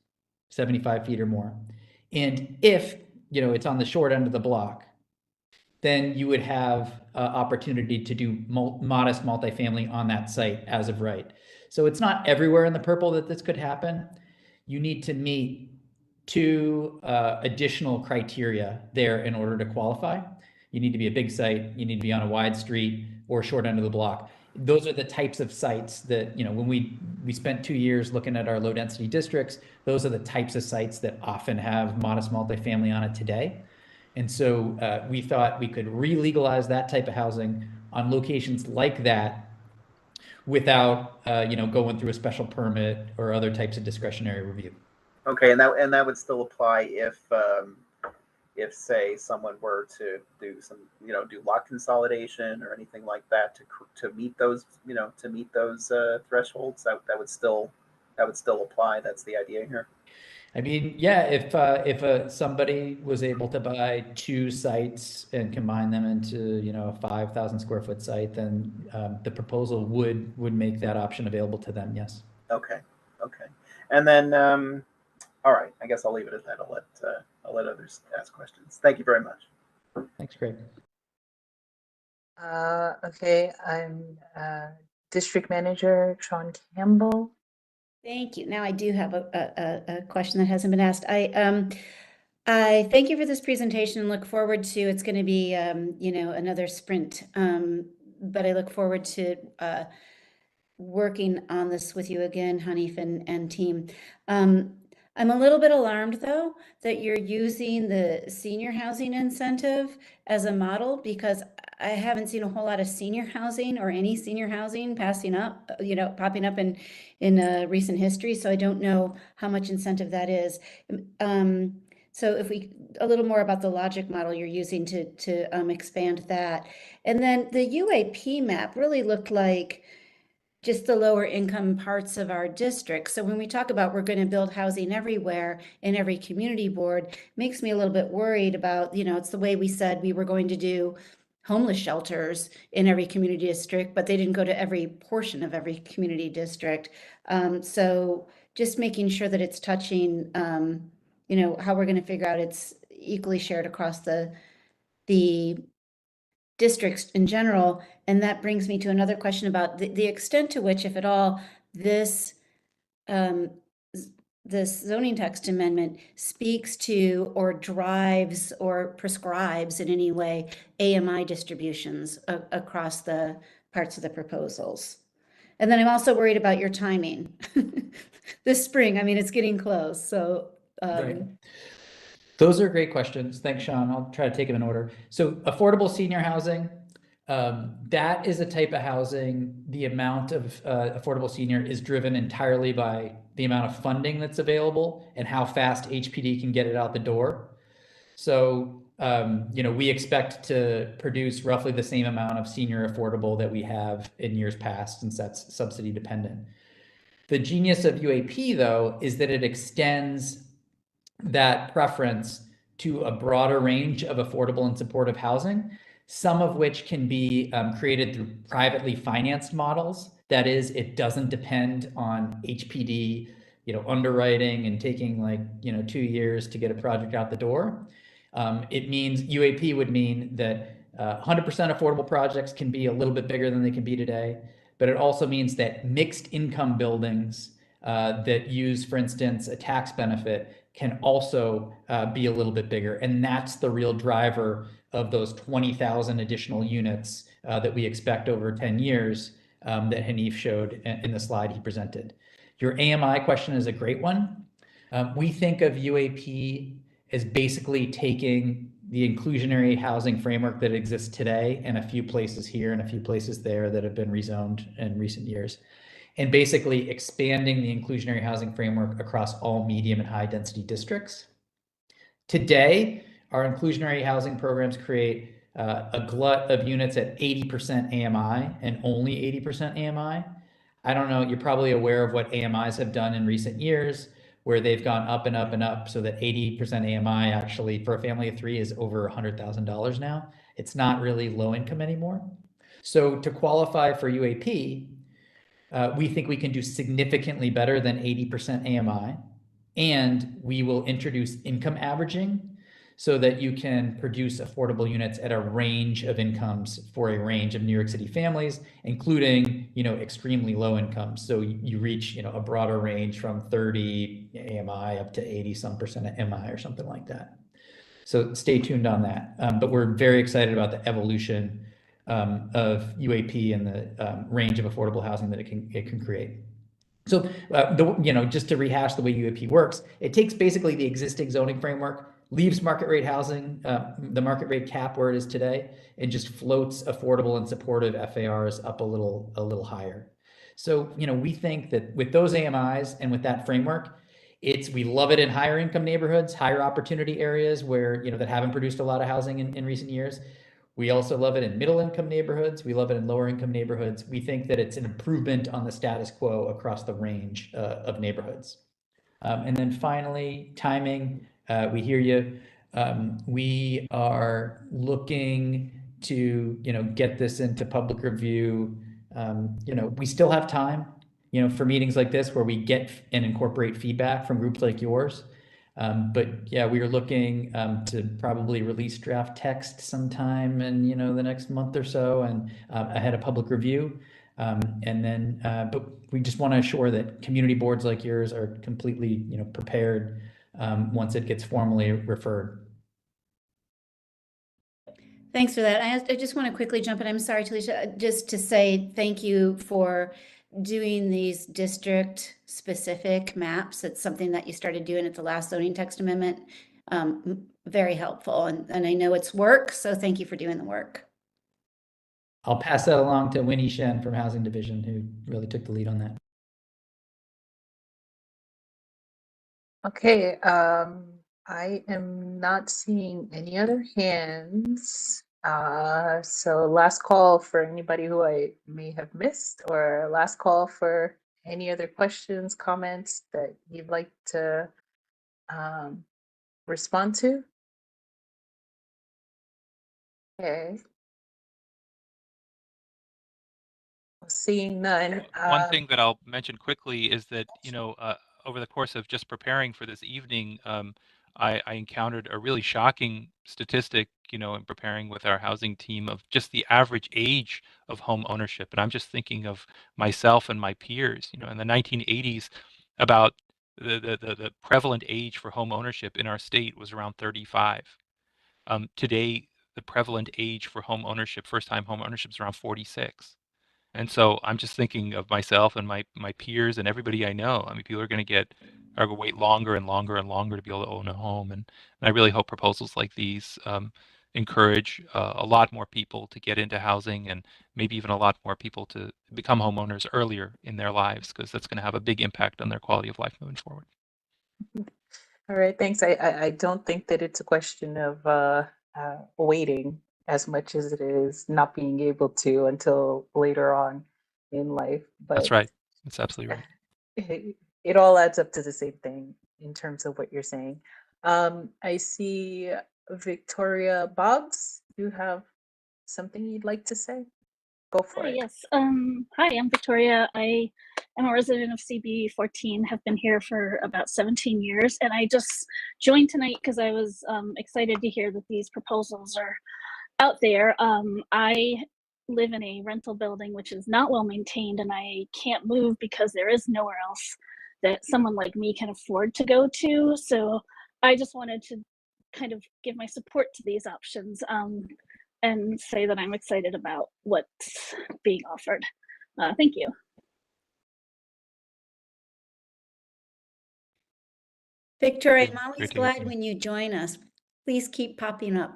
75 feet or more, and if, it's on the short end of the block, then you would have opportunity to do modest multifamily on that site as of right. So it's not everywhere in the purple that this could happen. You need to meet two additional criteria there in order to qualify. You need to be a big site, you need to be on a wide street or short end of the block. Those are the types of sites that, when we spent 2 years looking at our low density districts, those are the types of sites that often have modest multifamily on it today. And so we thought we could re-legalize that type of housing on locations like that without, going through a special permit or other types of discretionary review. Okay, and that would still apply if say someone were to do some, do lot consolidation or anything like that to meet those, thresholds. That would still apply. That's the idea here. I mean, yeah, if somebody was able to buy 2 sites and combine them into, a 5,000 square foot site, then the proposal would make that option available to them. Yes. Okay. And then, all right, I guess I'll leave it at that. I'll let others ask questions. Thank you very much. Thanks, Craig. Okay, I'm District Manager Sean Campbell. Thank you. Now I do have a question that hasn't been asked. I thank you for this presentation and look forward to, it's going to be, another sprint. But I look forward to working on this with you again, Hanif and team. I'm a little bit alarmed, though, that you're using the senior housing incentive as a model, because I haven't seen a whole lot of senior housing or any senior housing popping up in recent history. So I don't know how much incentive that is. So if a little more about the logic model you're using to expand that. And then the UAP map really looked like just the lower income parts of our district. So when we talk about we're going to build housing everywhere in every community board, makes me a little bit worried about, it's the way we said we were going to do homeless shelters in every community district, but they didn't go to every portion of every community district. So just making sure that it's touching, how we're going to figure out it's equally shared across the districts in general. And that brings me to another question about the extent to which, if at all, this zoning text amendment speaks to or drives or prescribes in any way AMI distributions across the parts of the proposals. And then I'm also worried about your timing. This spring, I mean, it's getting close. So right. Those are great questions. Thanks, Sean. I'll try to take them in order. So affordable senior housing, that is a type of housing. The amount of affordable senior is driven entirely by the amount of funding that's available and how fast HPD can get it out the door. So, we expect to produce roughly the same amount of senior affordable that we have in years past, since that's subsidy dependent. The genius of UAP, though, is that it extends that preference to a broader range of affordable and supportive housing, some of which can be created through privately financed models. That is, it doesn't depend on HPD, underwriting and taking 2 years to get a project out the door. It means UAP would mean that 100% affordable projects can be a little bit bigger than they can be today, but it also means that mixed income buildings that use, for instance, a tax benefit can also be a little bit bigger. And that's the real driver of those 20,000 additional units that we expect over 10 years that Hanif showed in the slide he presented. Your AMI question is a great one. We think of UAP as basically taking the inclusionary housing framework that exists today and a few places here and a few places there that have been rezoned in recent years, and basically expanding the inclusionary housing framework across all medium and high density districts. Today, our inclusionary housing programs create a glut of units at 80% AMI and only 80% AMI. I don't know, you're probably aware of what AMIs have done in recent years, where they've gone up and up and up, so that 80% AMI actually for a family of 3 is over $100,000 now. It's not really low income anymore. So to qualify for UAP, We think we can do significantly better than 80% AMI, and we will introduce income averaging so that you can produce affordable units at a range of incomes for a range of New York City families, including, extremely low incomes. So you reach, a broader range from 30 AMI up to 80 some percent of MI or something like that. So stay tuned on that. But we're very excited about the evolution of UAP and the range of affordable housing that it can create. So, just to rehash the way UAP works, it takes basically the existing zoning framework, leaves market rate housing, the market rate cap where it is today, and just floats affordable and supportive FARs up a little higher. So, we think that with those AMIs and with that framework, we love it in higher income neighborhoods, higher opportunity areas where, that haven't produced a lot of housing in recent years. We also love it in middle income neighborhoods. We love it in lower income neighborhoods. We think that it's an improvement on the status quo across the range of neighborhoods. And then finally, timing, we hear you. We are looking to, get this into public review. We still have time, for meetings like this where we get and incorporate feedback from groups like yours. But yeah, we are looking to probably release draft text sometime in the next month or so, and ahead of public review. And then, but we just want to assure that community boards like yours are completely prepared once it gets formally referred. Thanks for that. I just want to quickly jump in. I'm sorry, Talisha, just to say thank you for doing these district specific maps. It's something that you started doing at the last zoning text amendment. Very helpful. And I know it's work, so thank you for doing the work. I'll pass that along to Winnie Shen from Housing Division, who really took the lead on that. Okay, I am not seeing any other hands. So last call for anybody who I may have missed, or last call for any other questions, comments that you'd like to respond to. Okay. Seeing none. One thing that I'll mention quickly is that, over the course of just preparing for this evening, I encountered a really shocking statistic, in preparing with our housing team of just the average age of home ownership. And I'm just thinking of myself and my peers, in the 1980s, about the prevalent age for home ownership in our state was around 35. Today, the prevalent age for home ownership, first-time home ownership, is around 46. And so I'm just thinking of myself and my peers and everybody I know. I mean, people are going to wait longer and longer and longer to be able to own a home. And I really hope proposals like these encourage a lot more people to get into housing, and maybe even a lot more people to become homeowners earlier in their lives, because that's going to have a big impact on their quality of life moving forward. All right, thanks. I don't think that it's a question of waiting as much as it is not being able to until later on in life. But that's right. That's absolutely right. It all adds up to the same thing in terms of what you're saying. I see Victoria Boggs. You have something you'd like to say? Go for it. Yes. Hi, I'm Victoria. I am a resident of CB14, have been here for about 17 years, and I just joined tonight because I was excited to hear that these proposals are out there. I live in a rental building which is not well maintained, and I can't move because there is nowhere else that someone like me can afford to go to. So I just wanted to kind of give my support to these options. And say that I'm excited about what's being offered. Thank you. Victoria, I'm always glad when you join us. Please keep popping up.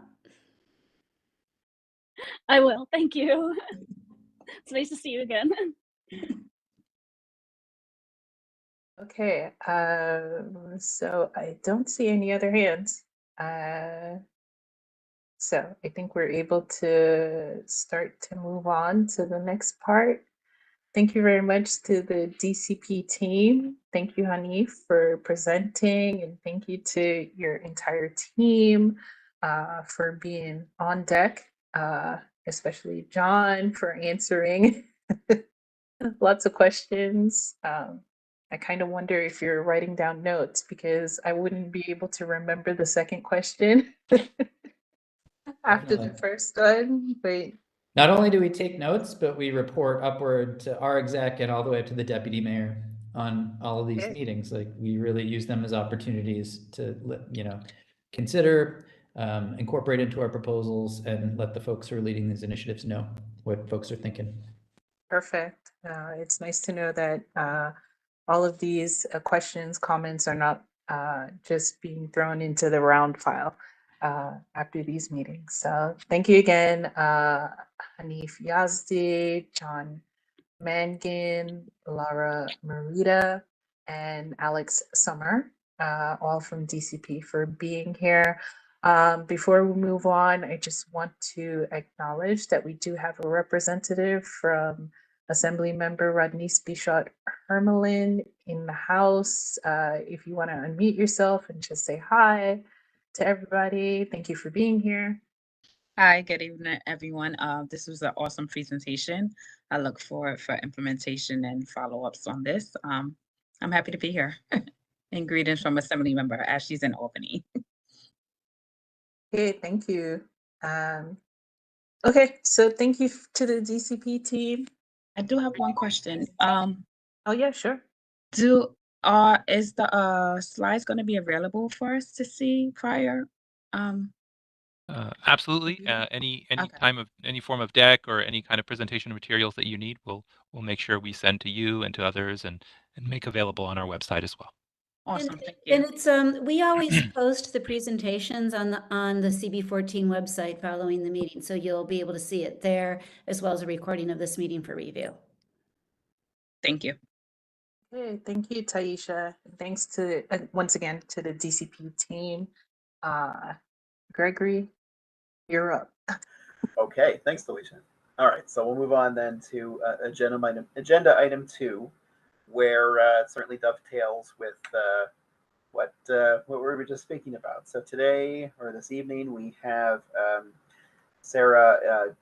I will. Thank you. It's nice to see you again. Okay, so I don't see any other hands. So I think we're able to start to move on to the next part. Thank you very much to the DCP team. Thank you, Hanif, for presenting, and thank you to your entire team for being on deck, especially John for answering Lots of questions. I kind of wonder if you're writing down notes because I wouldn't be able to remember the second question after the Definitely. first one. But Not only do we take notes, but we report upward to our exec and all the way up to the deputy mayor on all of these okay, meetings. Like we really use them as opportunities to consider, incorporate into our proposals, and let the folks who are leading these initiatives know what folks are thinking. perfect. It's nice to know that all of these questions, comments are not just being thrown into the round file after these meetings. So thank you again, Hanif Yazdi, John Mangan, Lara Marita, and Alex Summer, all from DCP for being here. Before we move on, I just want to acknowledge that we do have a representative from Assembly Member Rodney's Bichot Hermelin in the house. If you want to unmute yourself and just say hi to everybody, thank you for being here. Hi, good evening, everyone. This was an awesome presentation. I look forward for implementation and follow-ups on this. I'm happy to be here. And greetings from Assembly Member as she's in Albany. Okay, thank you. Okay, so thank you to the DCP team. I do have one question. Oh yeah, sure. Is the slides going to be available for us to see prior? Absolutely. Okay. Any form of deck or any kind of presentation materials that you need, we'll make sure we send to you and to others and make available on our website as well. Awesome, thank And you. it's we always post the presentations on the CB14 website following the meeting, so you'll be able to see it there as well as a recording of this meeting for review. Thank you. Okay, thank you, Taisha. Thanks to once again to the DCP team. Gregory, you're up. Okay, thanks, Felicia. All right, so we'll move on then to agenda item 2, where it certainly dovetails with what we were just speaking about. So today or this evening we have Sarah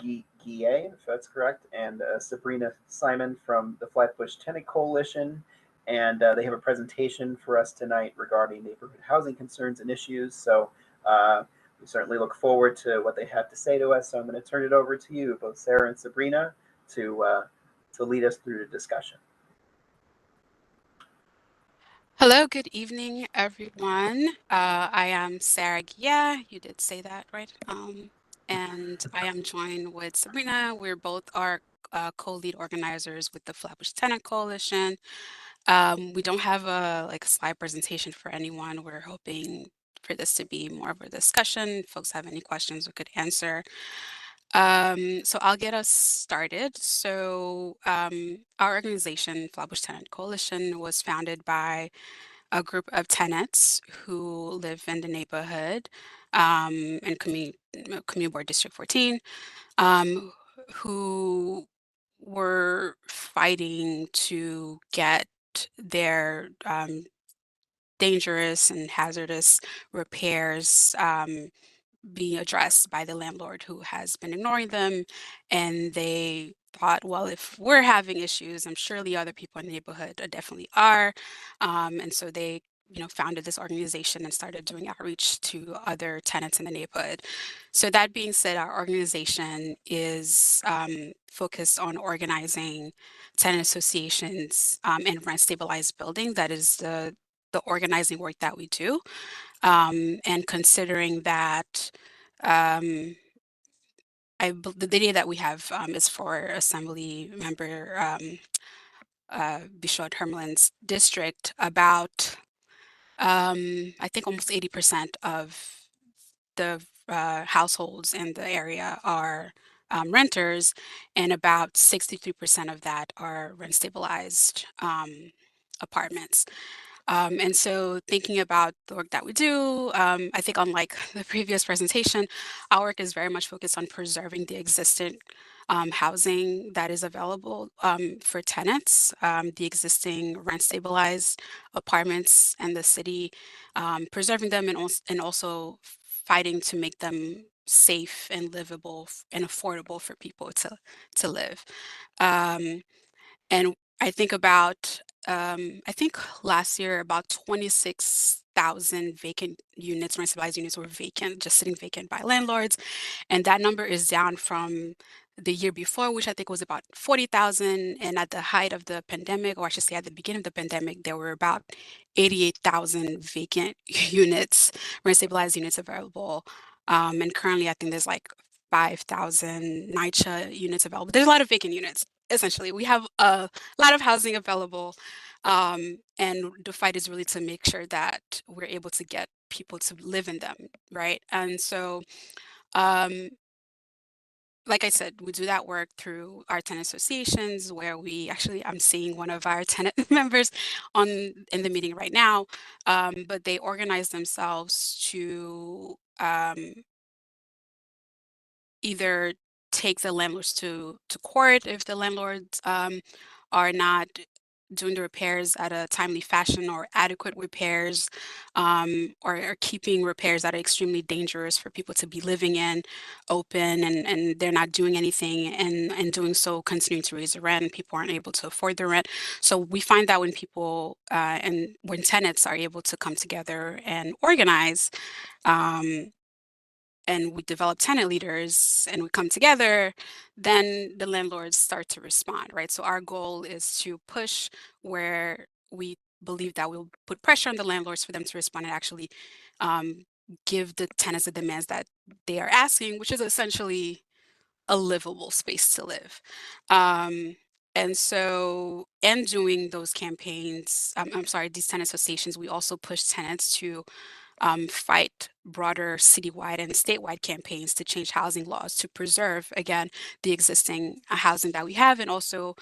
Guillet, if that's correct, and Sabrina Simon from the Flatbush Tenant Coalition, and they have a presentation for us tonight regarding neighborhood housing concerns and issues. So we certainly look forward to what they have to say to us. So I'm going to turn it over to you, both Sarah and Sabrina, to lead us through the discussion. Hello, good evening, everyone. I am Sarah Guillet. You did say that, right? And I am joined with Sabrina. We're both our co-lead organizers with the Flatbush Tenant Coalition. We don't have a slide presentation for anyone. We're hoping for this to be more of a discussion. If folks have any questions we could answer. So I'll get us started. So our organization, Flatbush Tenant Coalition, was founded by a group of tenants who live in the neighborhood in Community Board District 14, who were fighting to get their dangerous and hazardous repairs being addressed by the landlord who has been ignoring them. And they thought, well, if we're having issues, I'm sure the other people in the neighborhood definitely are. And so they founded this organization and started doing outreach to other tenants in the neighborhood. So that being said, our organization is focused on organizing tenant associations in rent stabilized buildings. That is the organizing work that we do. And considering that the data that we have is for Assembly Member Bichot Hermelin's district, about I think almost 80% of the households in the area are renters, and about 63% of that are rent stabilized apartments. And so thinking about the work that we do, I think unlike the previous presentation, our work is very much focused on preserving the existing housing that is available for tenants, the existing rent stabilized apartments in the city, preserving them and also fighting to make them safe and livable and affordable for people to live. And I think about, I think last year about 26,000 vacant units, rent-stabilized units were vacant, just sitting vacant by landlords. And that number is down from the year before, which I think was about 40,000. And at the height of the pandemic, or I should say at the beginning of the pandemic, there were about 88,000 vacant units, rent-stabilized units available. And currently, I think there's like 5,000 NYCHA units available. There's a lot of vacant units. Essentially, we have a lot of housing available, and the fight is really to make sure that we're able to get people to live in them, right? And so, um, like I said, we do that work through our tenant associations, where we actually, I'm seeing one of our tenant members in the meeting right now, but they organize themselves to either take the landlords to court if the landlords are not doing the repairs at a timely fashion or adequate repairs, or are keeping repairs that are extremely dangerous for people to be living in open, and they're not doing anything, and doing so continuing to raise the rent, and people aren't able to afford the rent. So we find that when people and when tenants are able to come together and organize, um, and we develop tenant leaders and we come together, then the landlords start to respond, right? So our goal is to push where we believe that we'll put pressure on the landlords for them to respond and actually um, give the tenants the demands that they are asking, which is essentially a livable space to live. And so, and doing those campaigns, I'm sorry, these tenant associations, we also push tenants to fight broader citywide and statewide campaigns to change housing laws to preserve, again, the existing housing that we have, and also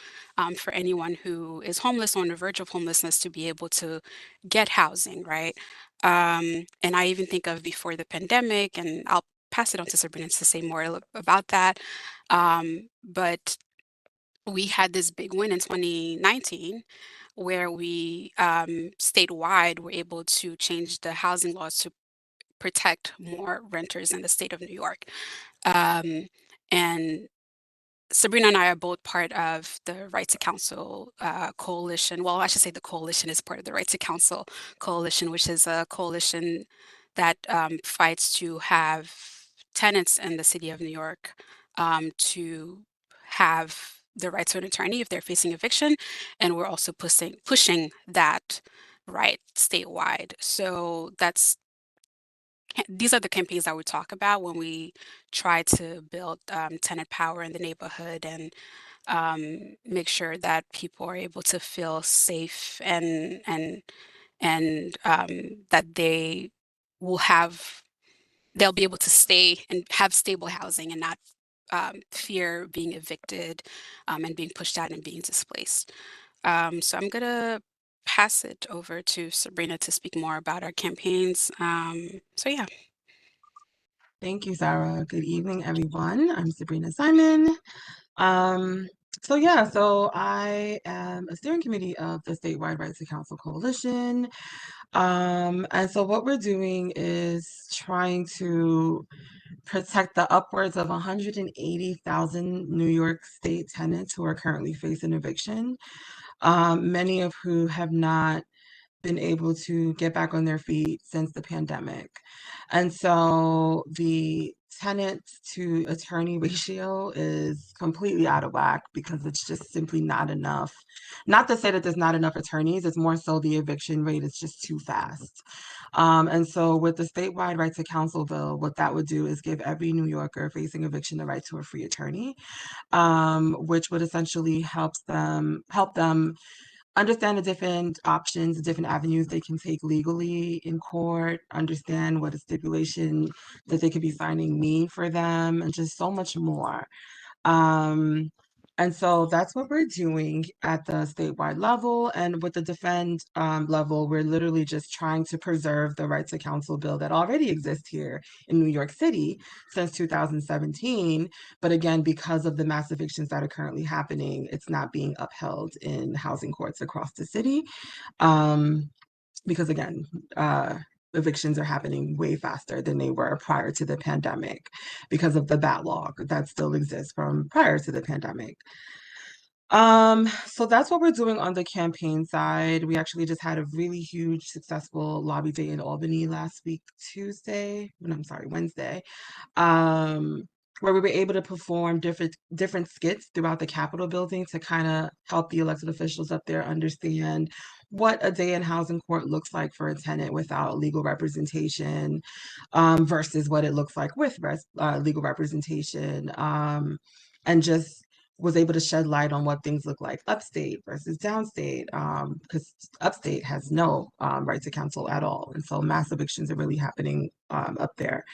for anyone who is homeless or on the verge of homelessness to be able to get housing, right? And I even think of before the pandemic, and I'll pass it on to Sabrina to say more about that. But we had this big win in 2019 where we statewide were able to change the housing laws to protect more renters in the state of New York. Um, and Sabrina and I are both part of the Right to Counsel coalition. Well, I should say the coalition is part of the Right to Counsel coalition, which is a coalition that fights to have tenants in the city of New York to have the right to an attorney if they're facing eviction. And we're also pushing that right statewide. So these are the campaigns that we talk about when we try to build tenant power in the neighborhood, and make sure that people are able to feel safe, and that they'll be able to stay and have stable housing and not fear being evicted, and being pushed out and being displaced. So I'm gonna pass it over to Sabrina to speak more about our campaigns. So yeah. Thank you, Sarah. Good evening, everyone. I'm Sabrina Simon. So I am a steering committee of the Statewide Rights to Counsel Coalition. And so what we're doing is trying to protect the upwards of 180,000 New York State tenants who are currently facing eviction, many of who have not been able to get back on their feet since the pandemic. And so the tenant to attorney ratio is completely out of whack because it's just simply not enough. Not to say that there's not enough attorneys, it's more so the eviction rate is just too fast. And so with the statewide right to counsel bill, what that would do is give every New Yorker facing eviction the right to a free attorney, which would essentially help them understand the different options, the different avenues they can take legally in court, understand what a stipulation that they could be signing mean for them, and just so much more. And so that's what we're doing at the statewide level. And with the defend level, we're literally just trying to preserve the right to counsel bill that already exists here in New York City since 2017. But again, because of the mass evictions that are currently happening, it's not being upheld in housing courts across the city. Because again, evictions are happening way faster than they were prior to the pandemic because of the backlog that still exists from prior to the pandemic. So that's what we're doing on the campaign side. We actually just had a really huge, successful lobby day in Albany last week, Wednesday, where we were able to perform different skits throughout the Capitol building to kind of help the elected officials up there understand what a day in housing court looks like for a tenant without legal representation, versus what it looks like with legal representation, and just was able to shed light on what things look like upstate versus downstate, because upstate has no right to counsel at all, and so mass evictions are really happening up there.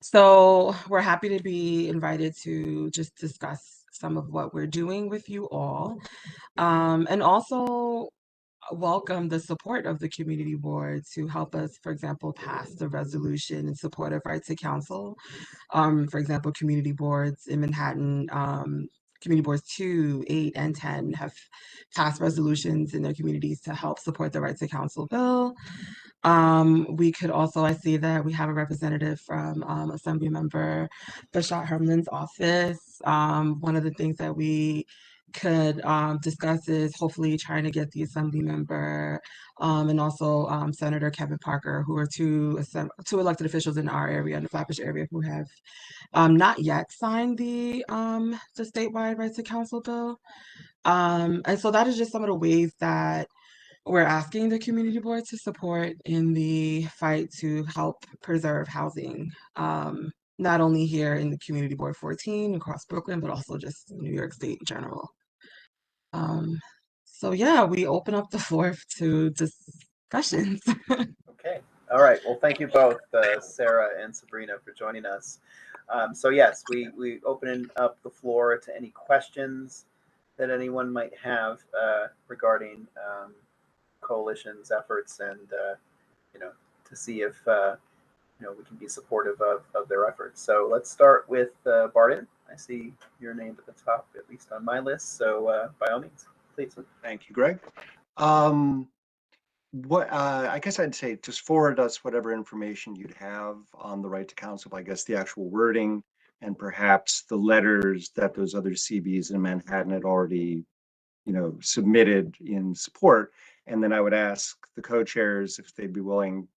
So we're happy to be invited to just discuss some of what we're doing with you all, and also welcome the support of the community board to help us, for example, pass the resolution in support of right to counsel. For example, community boards in Manhattan, community boards 2, 8, and 10 have passed resolutions in their communities to help support the right to counsel bill. We could also, I see that we have a representative from Assembly Member Bashar Hermlin's office. One of the things that we could discuss is hopefully trying to get the Assembly Member and also Senator Kevin Parker, who are two elected officials in our area, in the Flatbush area, who have not yet signed the statewide right to counsel bill. And so that is just some of the ways that we're asking the community board to support in the fight to help preserve housing, not only here in the Community Board 14 across Brooklyn, but also just New York State in general. So yeah, we open up the floor to discussions. Okay. All right. Well, thank you both, Sarah and Sabrina, for joining us. So yes, we open up the floor to any questions that anyone might have regarding coalition's efforts, and to see if we can be supportive of their efforts. So let's start with Barton. I see your name at the top, at least on my list. So by all means, please. Thank you, Greg. I guess I'd say just forward us whatever information you'd have on the right to counsel, I guess the actual wording, and perhaps the letters that those other CBs in Manhattan had already, submitted in support. And then I would ask the co-chairs if they'd be willing,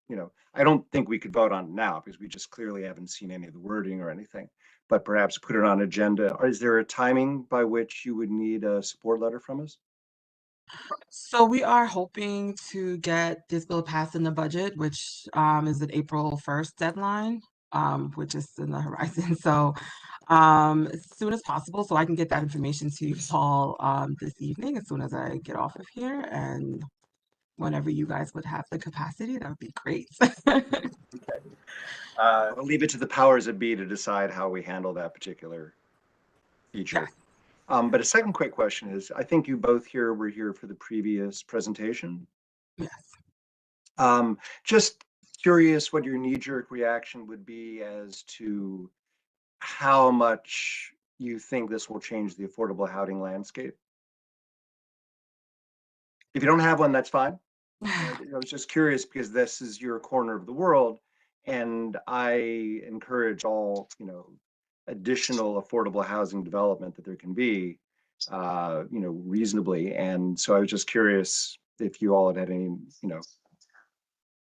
I don't think we could vote on it now because we just clearly haven't seen any of the wording or anything, but perhaps put it on agenda. Or is there a timing by which you would need a support letter from us? So we are hoping to get this bill passed in the budget, which is an April 1st deadline, which is in the horizon. So as soon as possible, so I can get that information to you all this evening as soon as I get off of here. And whenever you guys would have the capacity, that would be great. Okay. I'll leave it to the powers that be to decide how we handle that particular feature. Yes. But a second quick question is, I think you both here were here for the previous presentation. Yes. Just curious what your knee-jerk reaction would be as to how much you think this will change the affordable housing landscape. If you don't have one, that's fine. I was just curious because this is your corner of the world, and I encourage all, additional affordable housing development that there can be, reasonably. And so I was just curious if you all had any,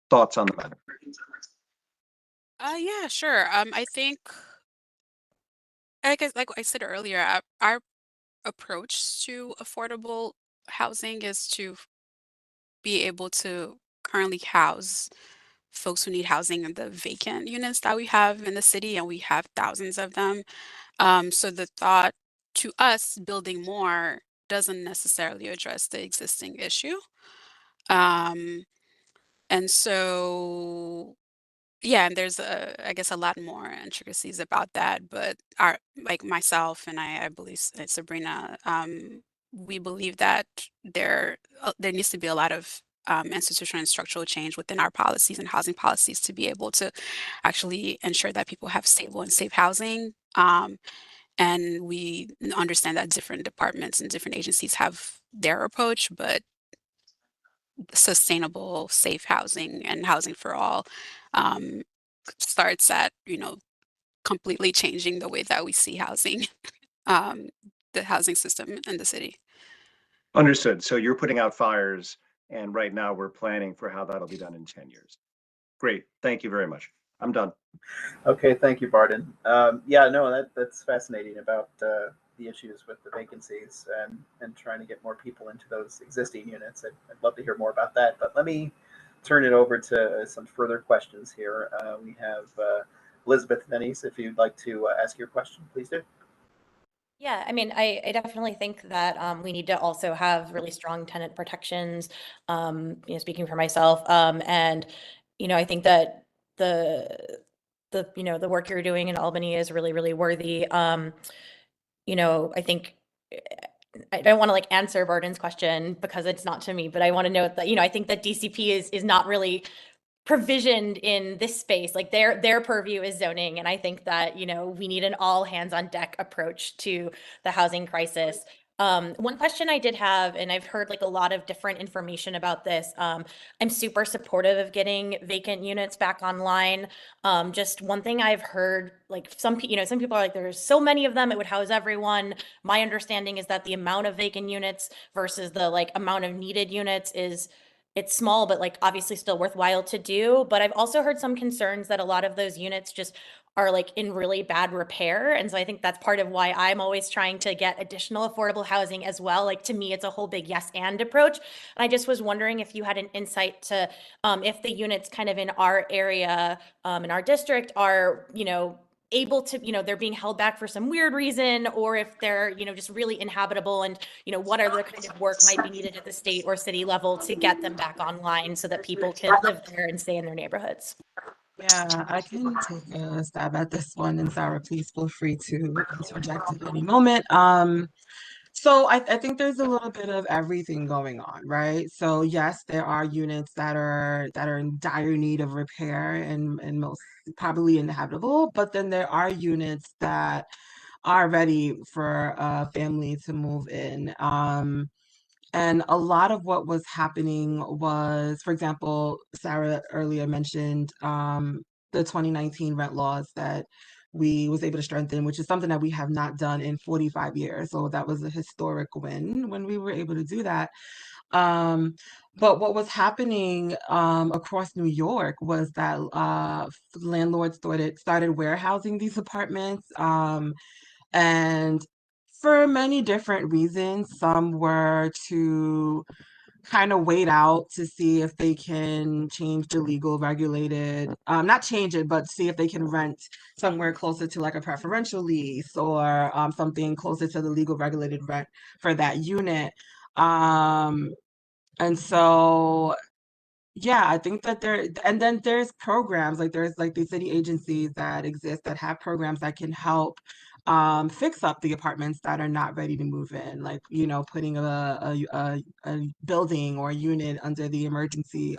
thoughts on the matter. Yeah, sure. I think, like I said earlier, our approach to affordable housing is to be able to currently house folks who need housing in the vacant units that we have in the city, and we have thousands of them. So the thought to us building more doesn't necessarily address the existing issue. Um, and so yeah, and there's I guess a lot more intricacies about that, but like myself and I believe Sabrina, we believe that there needs to be a lot of institutional and structural change within our policies and housing policies to be able to actually ensure that people have stable and safe housing. And we understand that different departments and different agencies have their approach, but sustainable, safe housing and housing for all um, starts at, completely changing the way that we see housing. Um, the housing system in the city. Understood. So you're putting out fires, and right now we're planning for how that'll be done in 10 years. Great. Thank you very much. I'm done. Okay, thank you, Barden. Yeah, no, that's fascinating about the issues with the vacancies and trying to get more people into those existing units. I'd love to hear more about that. But let me turn it over to some further questions here. We have Elizabeth Denise. If you'd like to ask your question, please do. Yeah, I mean, I definitely think that we need to also have really strong tenant protections. Speaking for myself, and I think that the work you're doing in Albany is really, really worthy. I think I don't want to answer Barden's question because it's not to me, but I want to note that I think that DCP is not really provisioned in this space. Like their purview is zoning, and I think that we need an all hands on deck approach to the housing crisis. One question I did have, and I've heard a lot of different information about this. I'm super supportive of getting vacant units back online. Just one thing I've heard, some people are like, there's so many of them, it would house everyone. My understanding is that the amount of vacant units versus the amount of needed units it's small, but obviously still worthwhile to do. But I've also heard some concerns that a lot of those units just are in really bad repair. And so I think that's part of why I'm always trying to get additional affordable housing as well. To me, it's a whole big yes and approach. And I just was wondering if you had an insight to if the units kind of in our area, in our district are, able to, they're being held back for some weird reason, or if they're, just really inhabitable, and, what are the kind of work might be needed at the state or city level to get them back online so that people can live there and stay in their neighborhoods. Yeah, I can take a stab at this one, and Sarah, please feel free to interject at any moment. So I think there's a little bit of everything going on, right? So yes, there are units that are in dire need of repair and most probably inhabitable, but then there are units that are ready for a family to move in. And a lot of what was happening was, for example, Sarah earlier mentioned the 2019 rent laws that we was able to strengthen, which is something that we have not done in 45 years. So that was a historic win when we were able to do that. But what was happening across New York was that landlords started warehousing these apartments. And for many different reasons, some were to kind of wait out to see if they can change the legal regulated, not change it, but see if they can rent somewhere closer to a preferential lease or something closer to the legal regulated rent for that unit. And so yeah, I think that and then there's programs, there's the city agencies that exist that have programs that can help fix up the apartments that are not ready to move in, putting a building or a unit under the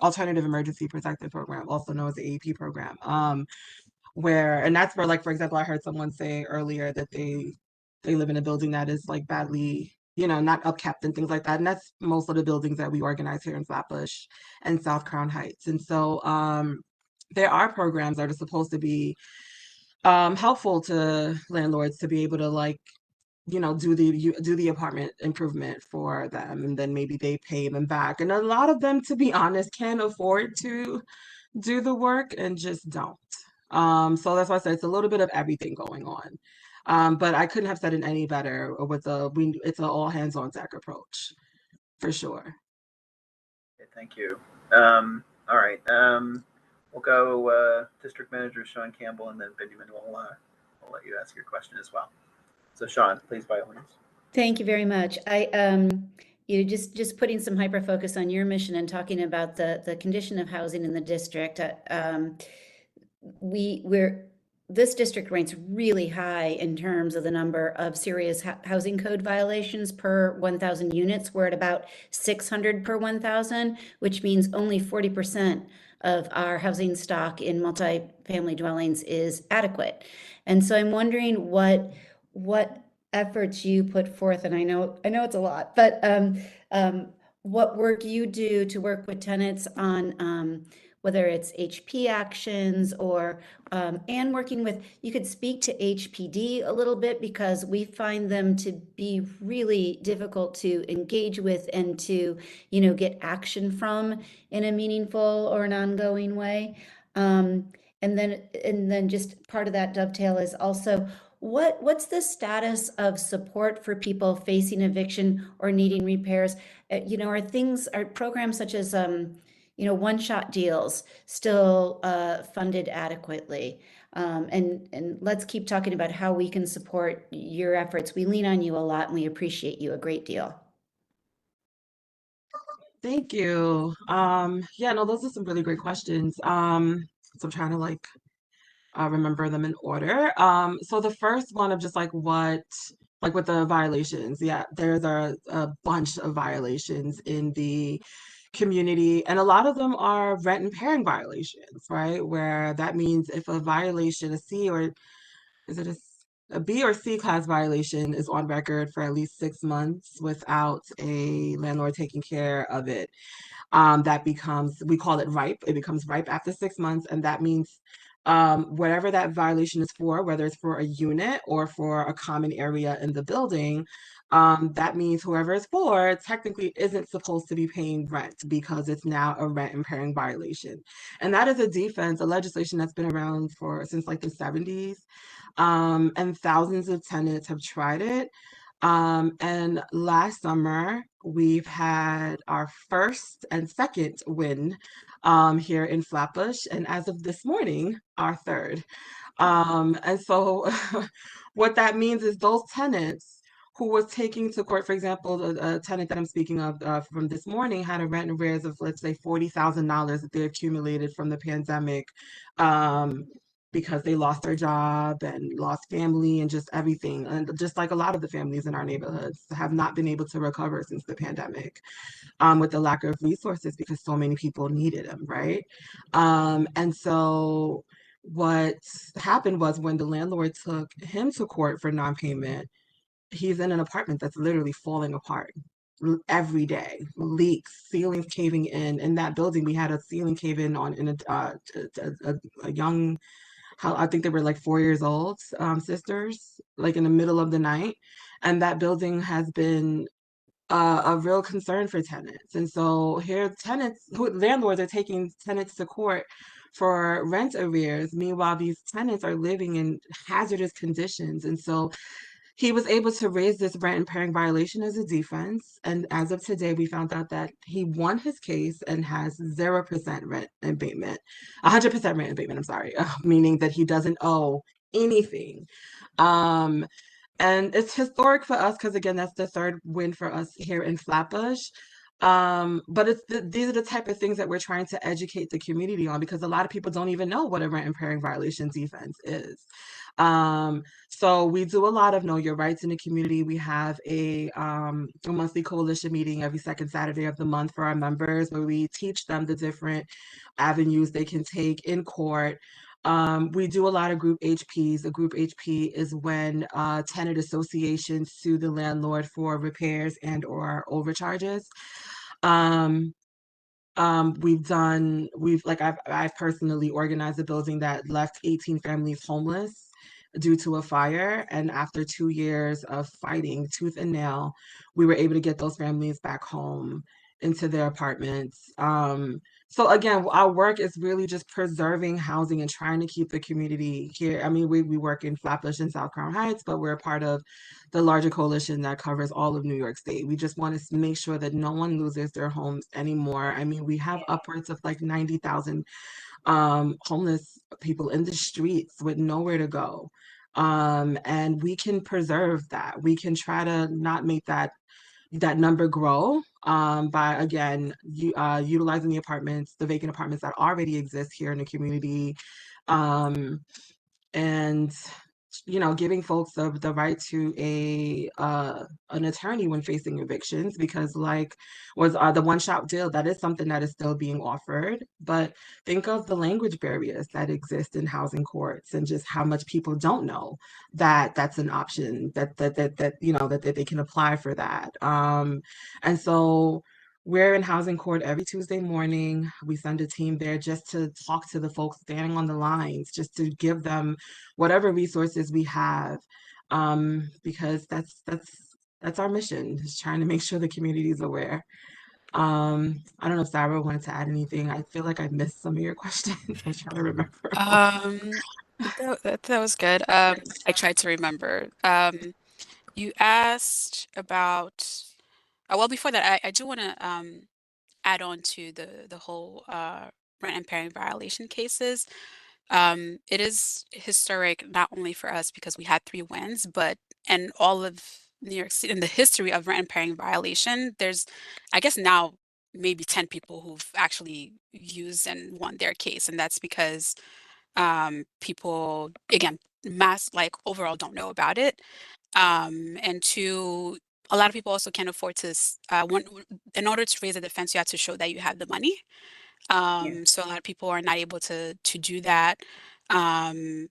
alternative emergency protective program, also known as the AEP program. And that's where, for example, I heard someone say earlier that they live in a building that is badly, not upkept and things like that. And that's most of the buildings that we organize here in Flatbush and South Crown Heights. And so there are programs that are supposed to be helpful to landlords to be able to do the apartment improvement for them, and then maybe they pay them back. And a lot of them, to be honest, can afford to do the work and just don't. So that's why I said it's a little bit of everything going on. But I couldn't have said it any better with it's an all hands on deck approach, for sure. Okay, thank you. All right. We'll go District Manager Sean Campbell, and then Benjamin will let you ask your question as well. So Sean, please, by all means. Thank you very much. Just putting some hyper focus on your mission and talking about the condition of housing in the district. This district ranks really high in terms of the number of serious housing code violations per 1,000 units. We're at about 600 per 1,000, which means only 40% of our housing stock in multifamily dwellings is adequate. And so I'm wondering what efforts you put forth, and I know it's a lot, but what work you do to work with tenants on whether it's HP actions or, and working with, you could speak to HPD a little bit because we find them to be really difficult to engage with and to, get action from in a meaningful or an ongoing way. And then just part of that dovetail is also what's the status of support for people facing eviction or needing repairs? Are programs such as one-shot deals still funded adequately? And let's keep talking about how we can support your efforts. We lean on you a lot and we appreciate you a great deal. Thank you. Yeah, no, those are some really great questions. So I'm trying to remember them in order. So the first one of just like with the violations, yeah, there's a bunch of violations in the community, and a lot of them are rent impairing violations, right? Where that means if a violation, a C or is it a B or C class violation is on record for at least 6 months without a landlord taking care of it, that becomes, we call it ripe. It becomes ripe after 6 months, and that means whatever that violation is for, whether it's for a unit or for a common area in the building, that means whoever it's for technically isn't supposed to be paying rent because it's now a rent impairing violation. And that is a defense, a legislation that's been around since like the 70s. And thousands of tenants have tried it. And last summer, we've had our first and second win here in Flatbush, and as of this morning, our third. And so what that means is those tenants who was taking to court, for example, a tenant that I'm speaking of from this morning had a rent arrears of, let's say, $40,000 that they accumulated from the pandemic. Because they lost their job and lost family and just everything. And just like a lot of the families in our neighborhoods have not been able to recover since the pandemic, with the lack of resources because so many people needed them, right? And so what happened was when the landlord took him to court for non-payment, he's in an apartment that's literally falling apart every day, leaks, ceilings caving in that building. We had a ceiling cave in on in a young, I think they were like 4 years old, sisters, like in the middle of the night. And that building has been a real concern for tenants. And so here landlords are taking tenants to court for rent arrears. Meanwhile, these tenants are living in hazardous conditions. And so he was able to raise this rent impairing violation as a defense. And as of today, we found out that he won his case and has 0% rent abatement, 100% rent abatement, I'm sorry, meaning that he doesn't owe anything. And it's historic for us because, again, that's the third win for us here in Flatbush. But these are the type of things that we're trying to educate the community on, because a lot of people don't even know what a rent impairing violation defense is. So we do a lot of Know Your Rights in the community. We have a monthly coalition meeting every second Saturday of the month for our members, where we teach them the different avenues they can take in court. We do a lot of group HPs. A group HP is when tenant associations sue the landlord for repairs and or overcharges. I've personally organized a building that left 18 families homeless due to a fire. And after 2 years of fighting tooth and nail, we were able to get those families back home into their apartments. So again, our work is really just preserving housing and trying to keep the community here. I mean, we work in Flatbush and South Crown Heights, but we're a part of the larger coalition that covers all of New York State. We just want to make sure that no one loses their homes anymore. I mean, we have upwards of like 90,000 homeless people in the streets with nowhere to go. And we can preserve that. We can try to not make that number grow by, again, utilizing the vacant apartments that already exist here in the community, and giving folks the right to an attorney when facing evictions, because like was the one-shot deal, that is something that is still being offered. But think of the language barriers that exist in housing courts and just how much people don't know that that's an option, that they can apply for that. And so We're in Housing Court every Tuesday morning. We send a team there just to talk to the folks standing on the lines, just to give them whatever resources we have, because that's our mission, is trying to make sure the community is aware. I don't know if Sarah wanted to add anything. I feel like I missed some of your questions. I'm trying to remember. That was good. I tried to remember. You asked about, well, before that, I do want to add on to the whole rent impairing violation cases. It is historic not only for us because we had 3 wins, but in all of New York City, in the history of rent impairing violation, there's, I guess now maybe 10 people who've actually used and won their case, and that's because people, again, mass like overall don't know about it. And two, a lot of people also can't afford to, in order to raise a defense, you have to show that you have the money. So a lot of people are not able to do that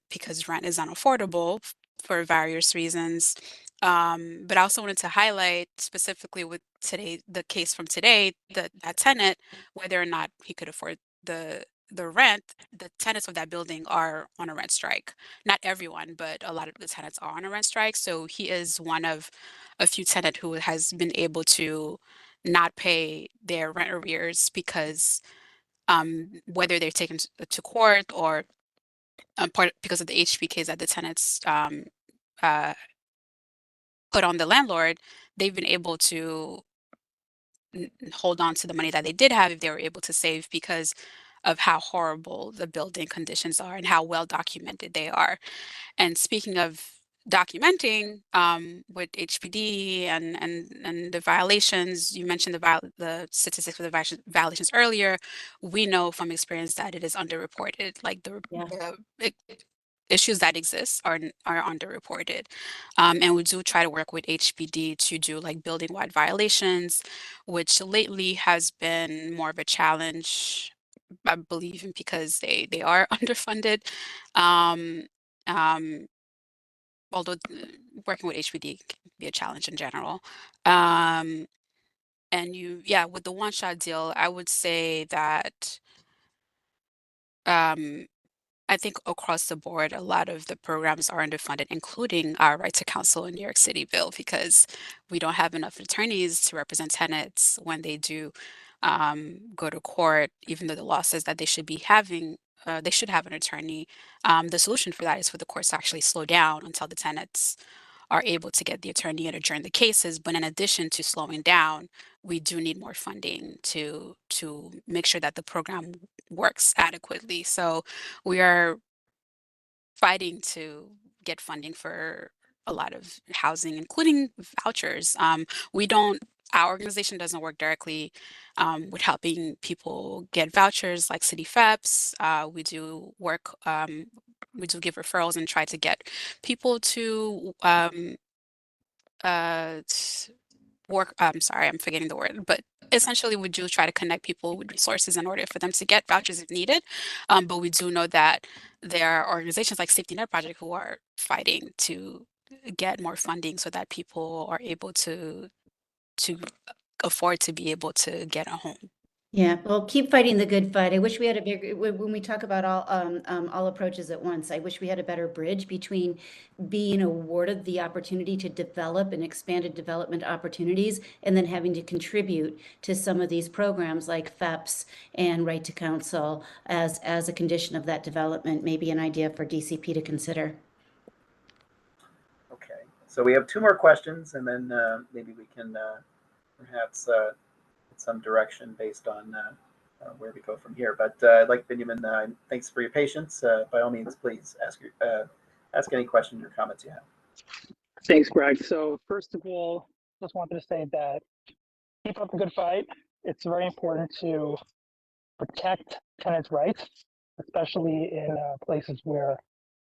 because rent is unaffordable for various reasons. But I also wanted to highlight specifically with today, the case from today, that tenant, whether or not he could afford the rent, the tenants of that building are on a rent strike. Not everyone, but a lot of the tenants are on a rent strike. So he is one of a few tenant who has been able to not pay their rent arrears because whether they're taken to court or part because of the HPKs that the tenants uh, put on the landlord, they've been able to hold on to the money that they did have if they were able to save because of how horrible the building conditions are and how well documented they are. And speaking of documenting with HPD and the violations, you mentioned the statistics for the violations earlier. We know from experience that it is underreported. Like issues that exist are underreported. And we do try to work with HPD to do like building-wide violations, which lately has been more of a challenge, I believe, because they are underfunded. Um, um, although working with HPD can be a challenge in general. And yeah, with the one-shot deal, I would say that um, I think across the board, a lot of the programs are underfunded, including our right to counsel in New York City bill, because we don't have enough attorneys to represent tenants when they do go to court, even though the law says that they should be having, they should have an attorney. The solution for that is for the courts to actually slow down until the tenants are able to get the attorney and adjourn the cases. But in addition to slowing down, we do need more funding to make sure that the program works adequately. So we are fighting to get funding for a lot of housing, including vouchers. We don't, our organization doesn't work directly with helping people get vouchers like City FEPS. We do work, we do give referrals and try to get people to work, I'm sorry, I'm forgetting the word, but essentially we do try to connect people with resources in order for them to get vouchers if needed. But we do know that there are organizations like Safety Net Project who are fighting to get more funding so that people are able to afford to be able to get a home. Yeah, well, keep fighting the good fight. I wish we had a bigger, when we talk about all approaches at once, I wish we had a better bridge between being awarded the opportunity to develop and expanded development opportunities and then having to contribute to some of these programs like FEPS and Right to Counsel as a condition of that development, maybe an idea for DCP to consider. Okay, so we have 2 more questions, and then maybe we can perhaps get some direction based on where we go from here. But I'd like Benjamin, thanks for your patience. By all means, please ask any questions or comments you have. Thanks, Greg. So first of all, just wanted to say that keep up the good fight. It's very important to protect tenants' rights, especially in places where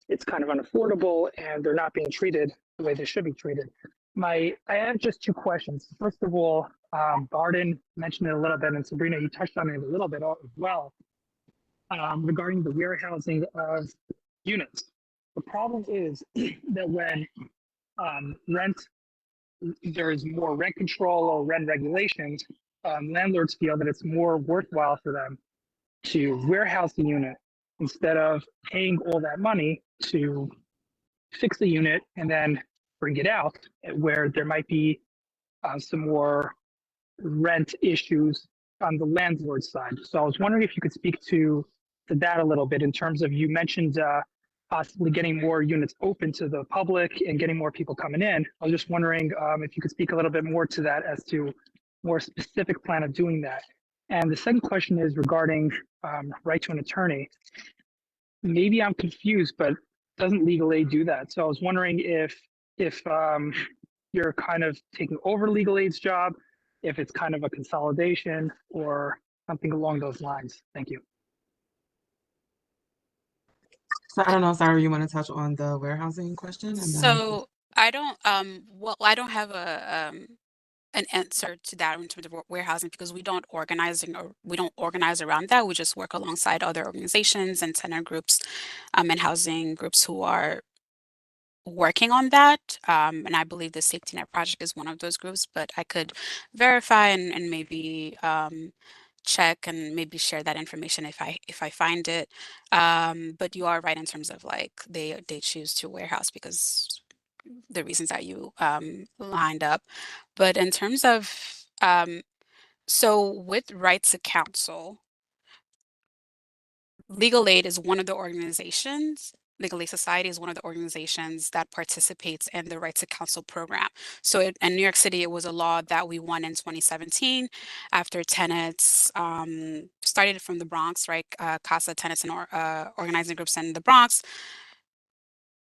it's kind of unaffordable and they're not being treated the way they should be treated. I have just 2 questions. First of all, Barden mentioned it a little bit, and Sabrina, you touched on it a little bit as well, regarding the warehousing of units. The problem is that when there is more rent control or rent regulations, landlords feel that it's more worthwhile for them to warehouse the unit instead of paying all that money to fix the unit and then bring it out, where there might be some more rent issues on the landlord side. So I was wondering if you could speak to that a little bit in terms of, you mentioned possibly getting more units open to the public and getting more people coming in. I was just wondering if you could speak a little bit more to that, as to more specific plan of doing that. And the second question is regarding right to an attorney. Maybe I'm confused, but doesn't legal aid do that? So I was wondering if you're kind of taking over legal aid's job, if it's kind of a consolidation or something along those lines. Thank you. So I don't know, Sarah, you want to touch on the warehousing question? And then So I don't well, I don't have a an answer to that in terms of warehousing, because we don't organize around that. We just work alongside other organizations and tenant groups and housing groups who are working on that. And I believe the Safety Net Project is one of those groups, but I could verify and maybe check and maybe share that information if I find it. But you are right in terms of like they choose to warehouse because the reasons that you lined up. But in terms of so with Right to Counsel, Legal Aid is one of the organizations. Legal Aid Society is one of the organizations that participates in the Right to Counsel program. So in New York City, it was a law that we won in 2017 after tenants started from the Bronx, right? CASA tenants and organizing groups in the Bronx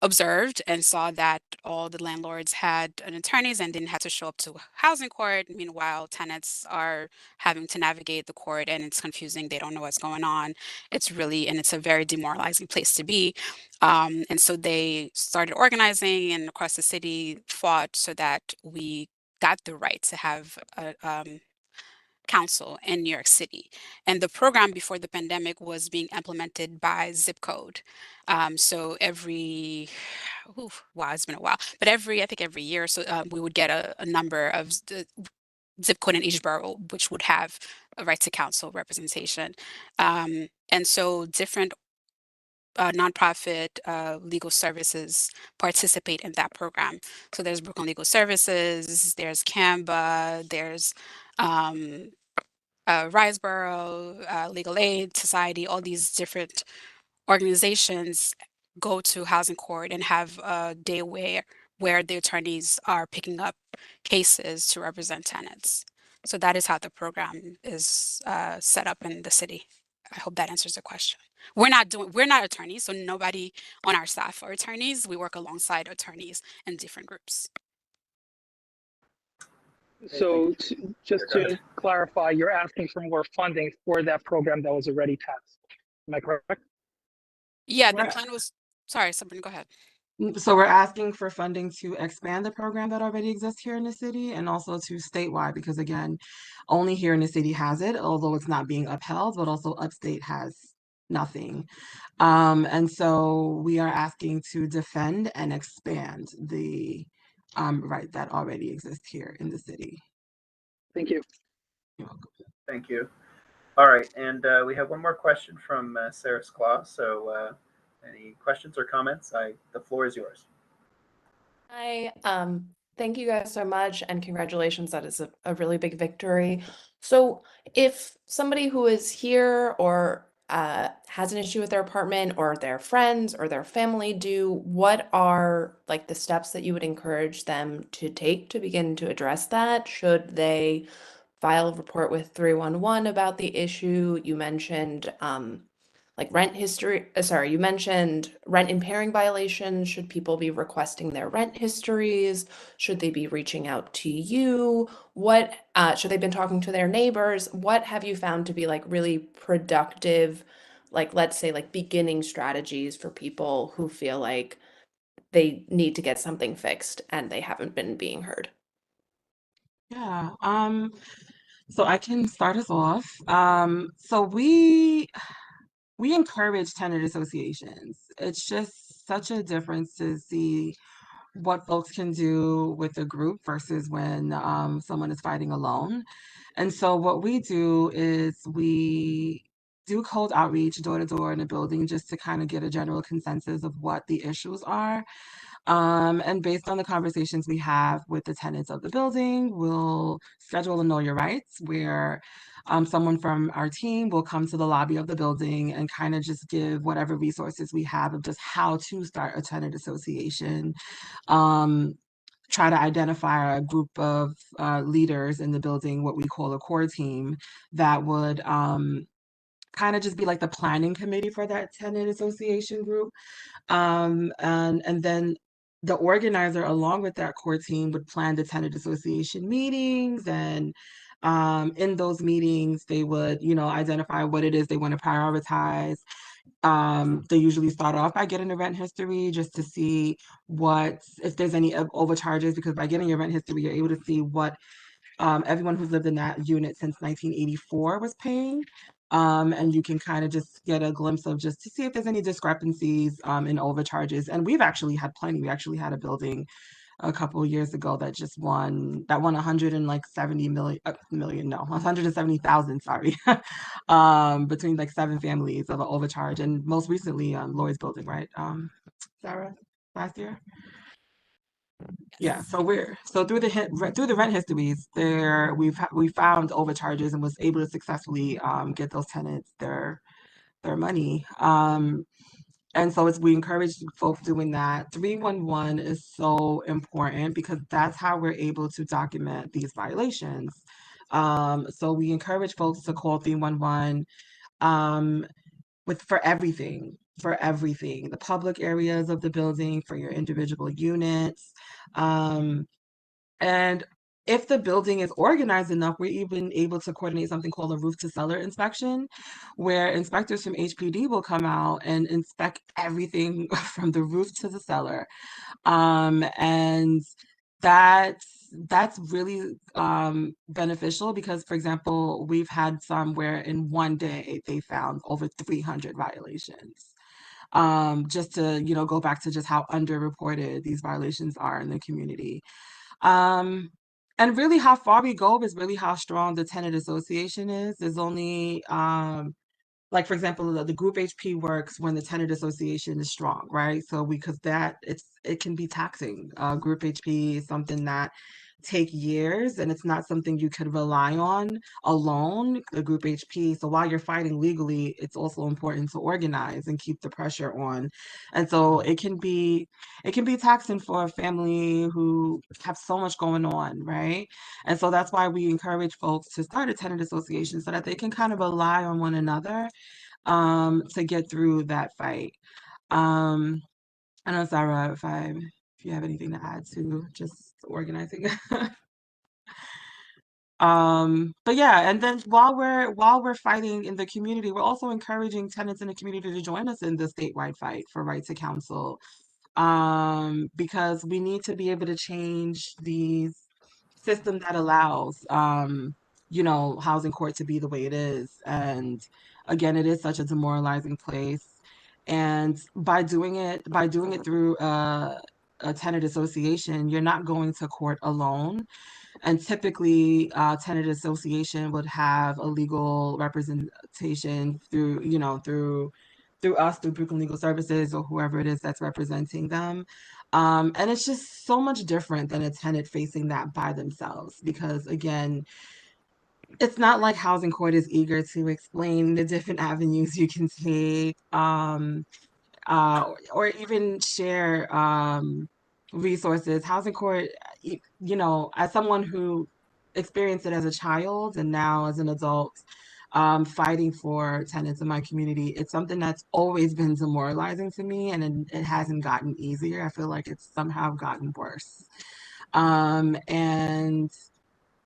observed and saw that all the landlords had an attorneys and didn't have to show up to housing court. Meanwhile, tenants are having to navigate the court and it's confusing. They don't know what's going on. It's a very demoralizing place to be. And so they started organizing and across the city fought so that we got the right to have a council in New York City. And the program before the pandemic was being implemented by zip code. So wow, it's been a while, but I think every year, so we would get a number of the zip code in each borough, which would have a right to counsel representation. And so different nonprofit legal services participate in that program. So there's Brooklyn Legal Services, there's Canva, there's Riseborough, Legal Aid Society, all these different organizations go to housing court and have a day where the attorneys are picking up cases to represent tenants. So that is how the program is set up in the city. I hope that answers the question. We're not attorneys, so nobody on our staff are attorneys. We work alongside attorneys in different groups. So just to clarify, you're asking for more funding for that program that was already passed. Am I correct? Yeah, the plan was, sorry, Sabrina, go ahead. So we're asking for funding to expand the program that already exists here in the city and also to statewide, because again, only here in the city has it, although it's not being upheld, but also upstate has nothing. And so we are asking to defend and expand the right that already exists here in the city. Thank you. You're welcome. Thank you. All right, and we have one more question from Sarah Sklar. So any questions or comments? The floor is yours. Hi, thank you guys so much and congratulations. That is a really big victory. So if somebody who is here or has an issue with their apartment or their friends or their family do, what are like the steps that you would encourage them to take to begin to address that? Should they file a report with 311 about the issue? You mentioned like rent history, you mentioned rent impairing violations. Should people be requesting their rent histories? Should they be reaching out to you? What should they been talking to their neighbors? What have you found to be like really productive, like let's say like beginning strategies for people who feel like they need to get something fixed and they haven't been being heard? Yeah, so I can start us off. So we encourage tenant associations. It's just such a difference to see what folks can do with a group versus when someone is fighting alone. And so what we do is we do cold outreach door to door in a building just to kind of get a general consensus of what the issues are. And based on the conversations we have with the tenants of the building, we'll schedule a Know Your Rights where someone from our team will come to the lobby of the building and kind of just give whatever resources we have of just how to start a tenant association. Try to identify a group of leaders in the building, what we call a core team, that would kind of just be like the planning committee for that tenant association group. And then the organizer, along with that core team, would plan the tenant association meetings. And in those meetings, they would, identify what it is they want to prioritize. They usually start off by getting a rent history just to see if there's any overcharges, because by getting your rent history, you're able to see what everyone who's lived in that unit since 1984 was paying. And you can kind of just get a glimpse of just to see if there's any discrepancies in overcharges. And we've actually had plenty. We actually had a building a couple of years ago that won 170 million, no, 170,000, sorry, between like 7 families of an overcharge. And most recently, Lloyd's building, right, Sarah, last year? Yeah, so through the rent histories there, we found overcharges and was able to successfully get those tenants their money. And so we encourage folks doing that. 311 is so important because that's how we're able to document these violations. So we encourage folks to call 311 for everything, the public areas of the building, for your individual units. And if the building is organized enough, we're even able to coordinate something called a roof to cellar inspection, where inspectors from HPD will come out and inspect everything from the roof to the cellar. And that's really beneficial because, for example, we've had some where in one day they found over 300 violations. Just to, go back to just how underreported these violations are in the community. And really how far we go is really how strong the tenant association is. There's only, like, for example, the group HP works when the tenant association is strong, right? So because it can be taxing. Group HP is something that take years, and it's not something you could rely on alone, the group HP. So while you're fighting legally, it's also important to organize and keep the pressure on. And so it can be taxing for a family who have so much going on, right? And so that's why we encourage folks to start a tenant association so that they can kind of rely on one another to get through that fight. I don't know, Sarah, if you have anything to add to just organizing. But yeah, and then while we're fighting in the community, we're also encouraging tenants in the community to join us in the statewide fight for right to counsel. Because we need to be able to change these system that allows housing court to be the way it is. And again, it is such a demoralizing place. And by doing it through a tenant association, you're not going to court alone. And typically, tenant association would have a legal representation through us, through Brooklyn Legal Services, or whoever it is that's representing them. And it's just so much different than a tenant facing that by themselves, because again, it's not like housing court is eager to explain the different avenues you can take, or even share resources. Housing court, as someone who experienced it as a child and now as an adult, fighting for tenants in my community, it's something that's always been demoralizing to me, and it hasn't gotten easier. I feel like it's somehow gotten worse. And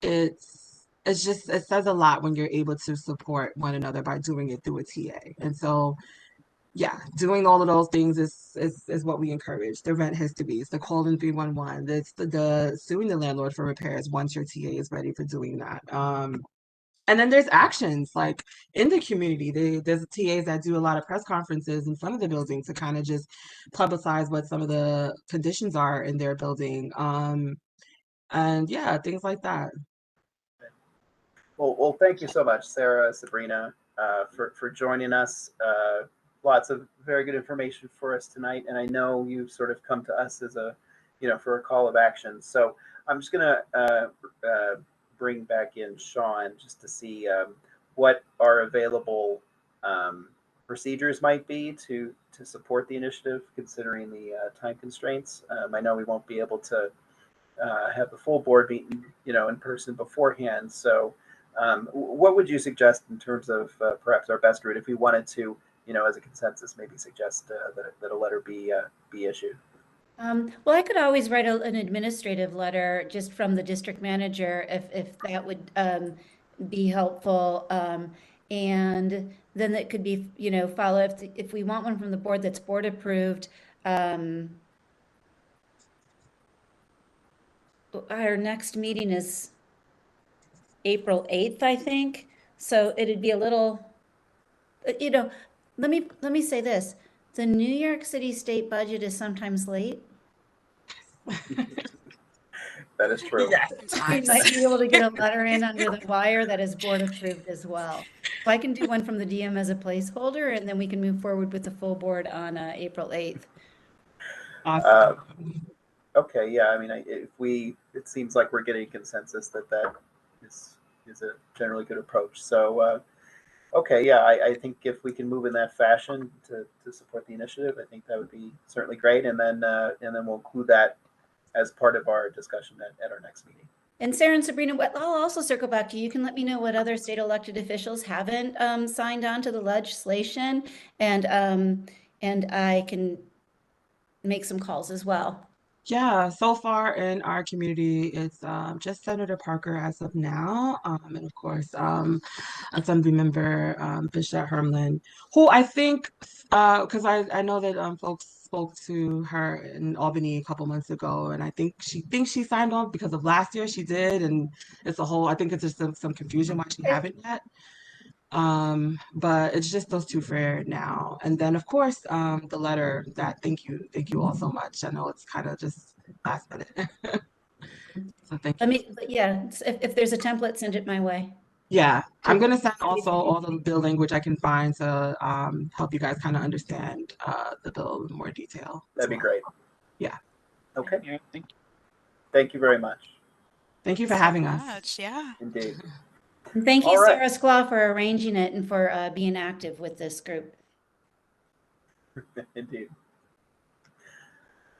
it says a lot when you're able to support one another by doing it through a TA. And so yeah, doing all of those things is what we encourage. The rent histories, the calling 311, the suing the landlord for repairs once your TA is ready for doing that. And then there's actions like in the community. There's TAs that do a lot of press conferences in front of the building to kind of just publicize what some of the conditions are in their building. And yeah, things like that. Well, thank you so much, Sarah, Sabrina, for joining us. Lots of very good information for us tonight, and I know you've sort of come to us as a, for a call of action. So I'm just gonna bring back in Sean just to see what our available procedures might be to support the initiative, considering the time constraints. I know we won't be able to have the full board meeting, in person beforehand. So what would you suggest in terms of perhaps our best route if we wanted to, as a consensus, maybe suggest that a letter be issued? Well, I could always write an administrative letter just from the district manager if that would be helpful. And then that could be, follow if we want one from the board that's board approved. Our next meeting is April 8th, I think. So it'd be a little, let me say this. The New York City state budget is sometimes late. That is true. Yes. We might be able to get a letter in under the wire that is board approved as well. So I can do one from the DM as a placeholder, and then we can move forward with the full board on April 8th. Awesome. Okay, yeah, I mean, it seems like we're getting consensus that is a generally good approach. So, okay, yeah, I think if we can move in that fashion to support the initiative, I think that would be certainly great. And then we'll include that as part of our discussion at our next meeting. And Sarah and Sabrina, I'll also circle back to you. You can let me know what other state elected officials haven't signed on to the legislation, and I can make some calls as well. Yeah, so far in our community, it's just Senator Parker as of now, and of course, Assembly Member Bishop Hermlin, who I think, because I know that folks spoke to her in Albany a couple months ago, and I think she thinks she signed on because of last year. She did, and it's a whole. I think it's just some confusion why she haven't yet. But it's just those two for now. And then of course, the letter that thank you all so much. I know it's kind of just last minute. So thank you. Yeah, if there's a template, send it my way. Yeah, I'm gonna send also all the bill language I can find to help you guys kind of understand the bill in more detail. That'd be great. Yeah. Okay. Yeah, Thank you very much. Thank you for having us. Yeah. Indeed. And thank you, All right. Sarah Sklar, for arranging it and for being active with this group. Indeed.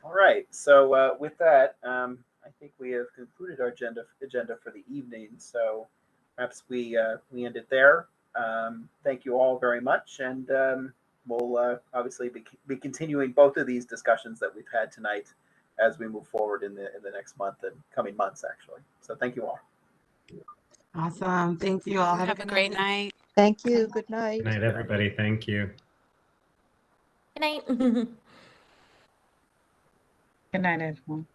All right. So with that, I think we have concluded our agenda for the evening. So perhaps we end it there. Thank you all very much, and we'll obviously be continuing both of these discussions that we've had tonight as we move forward in the next month and coming months, actually. So thank you all. Awesome. Thank you all. Have a great night. Thank you. Good night. Good night, everybody. Thank you. Good night. Good night, everyone.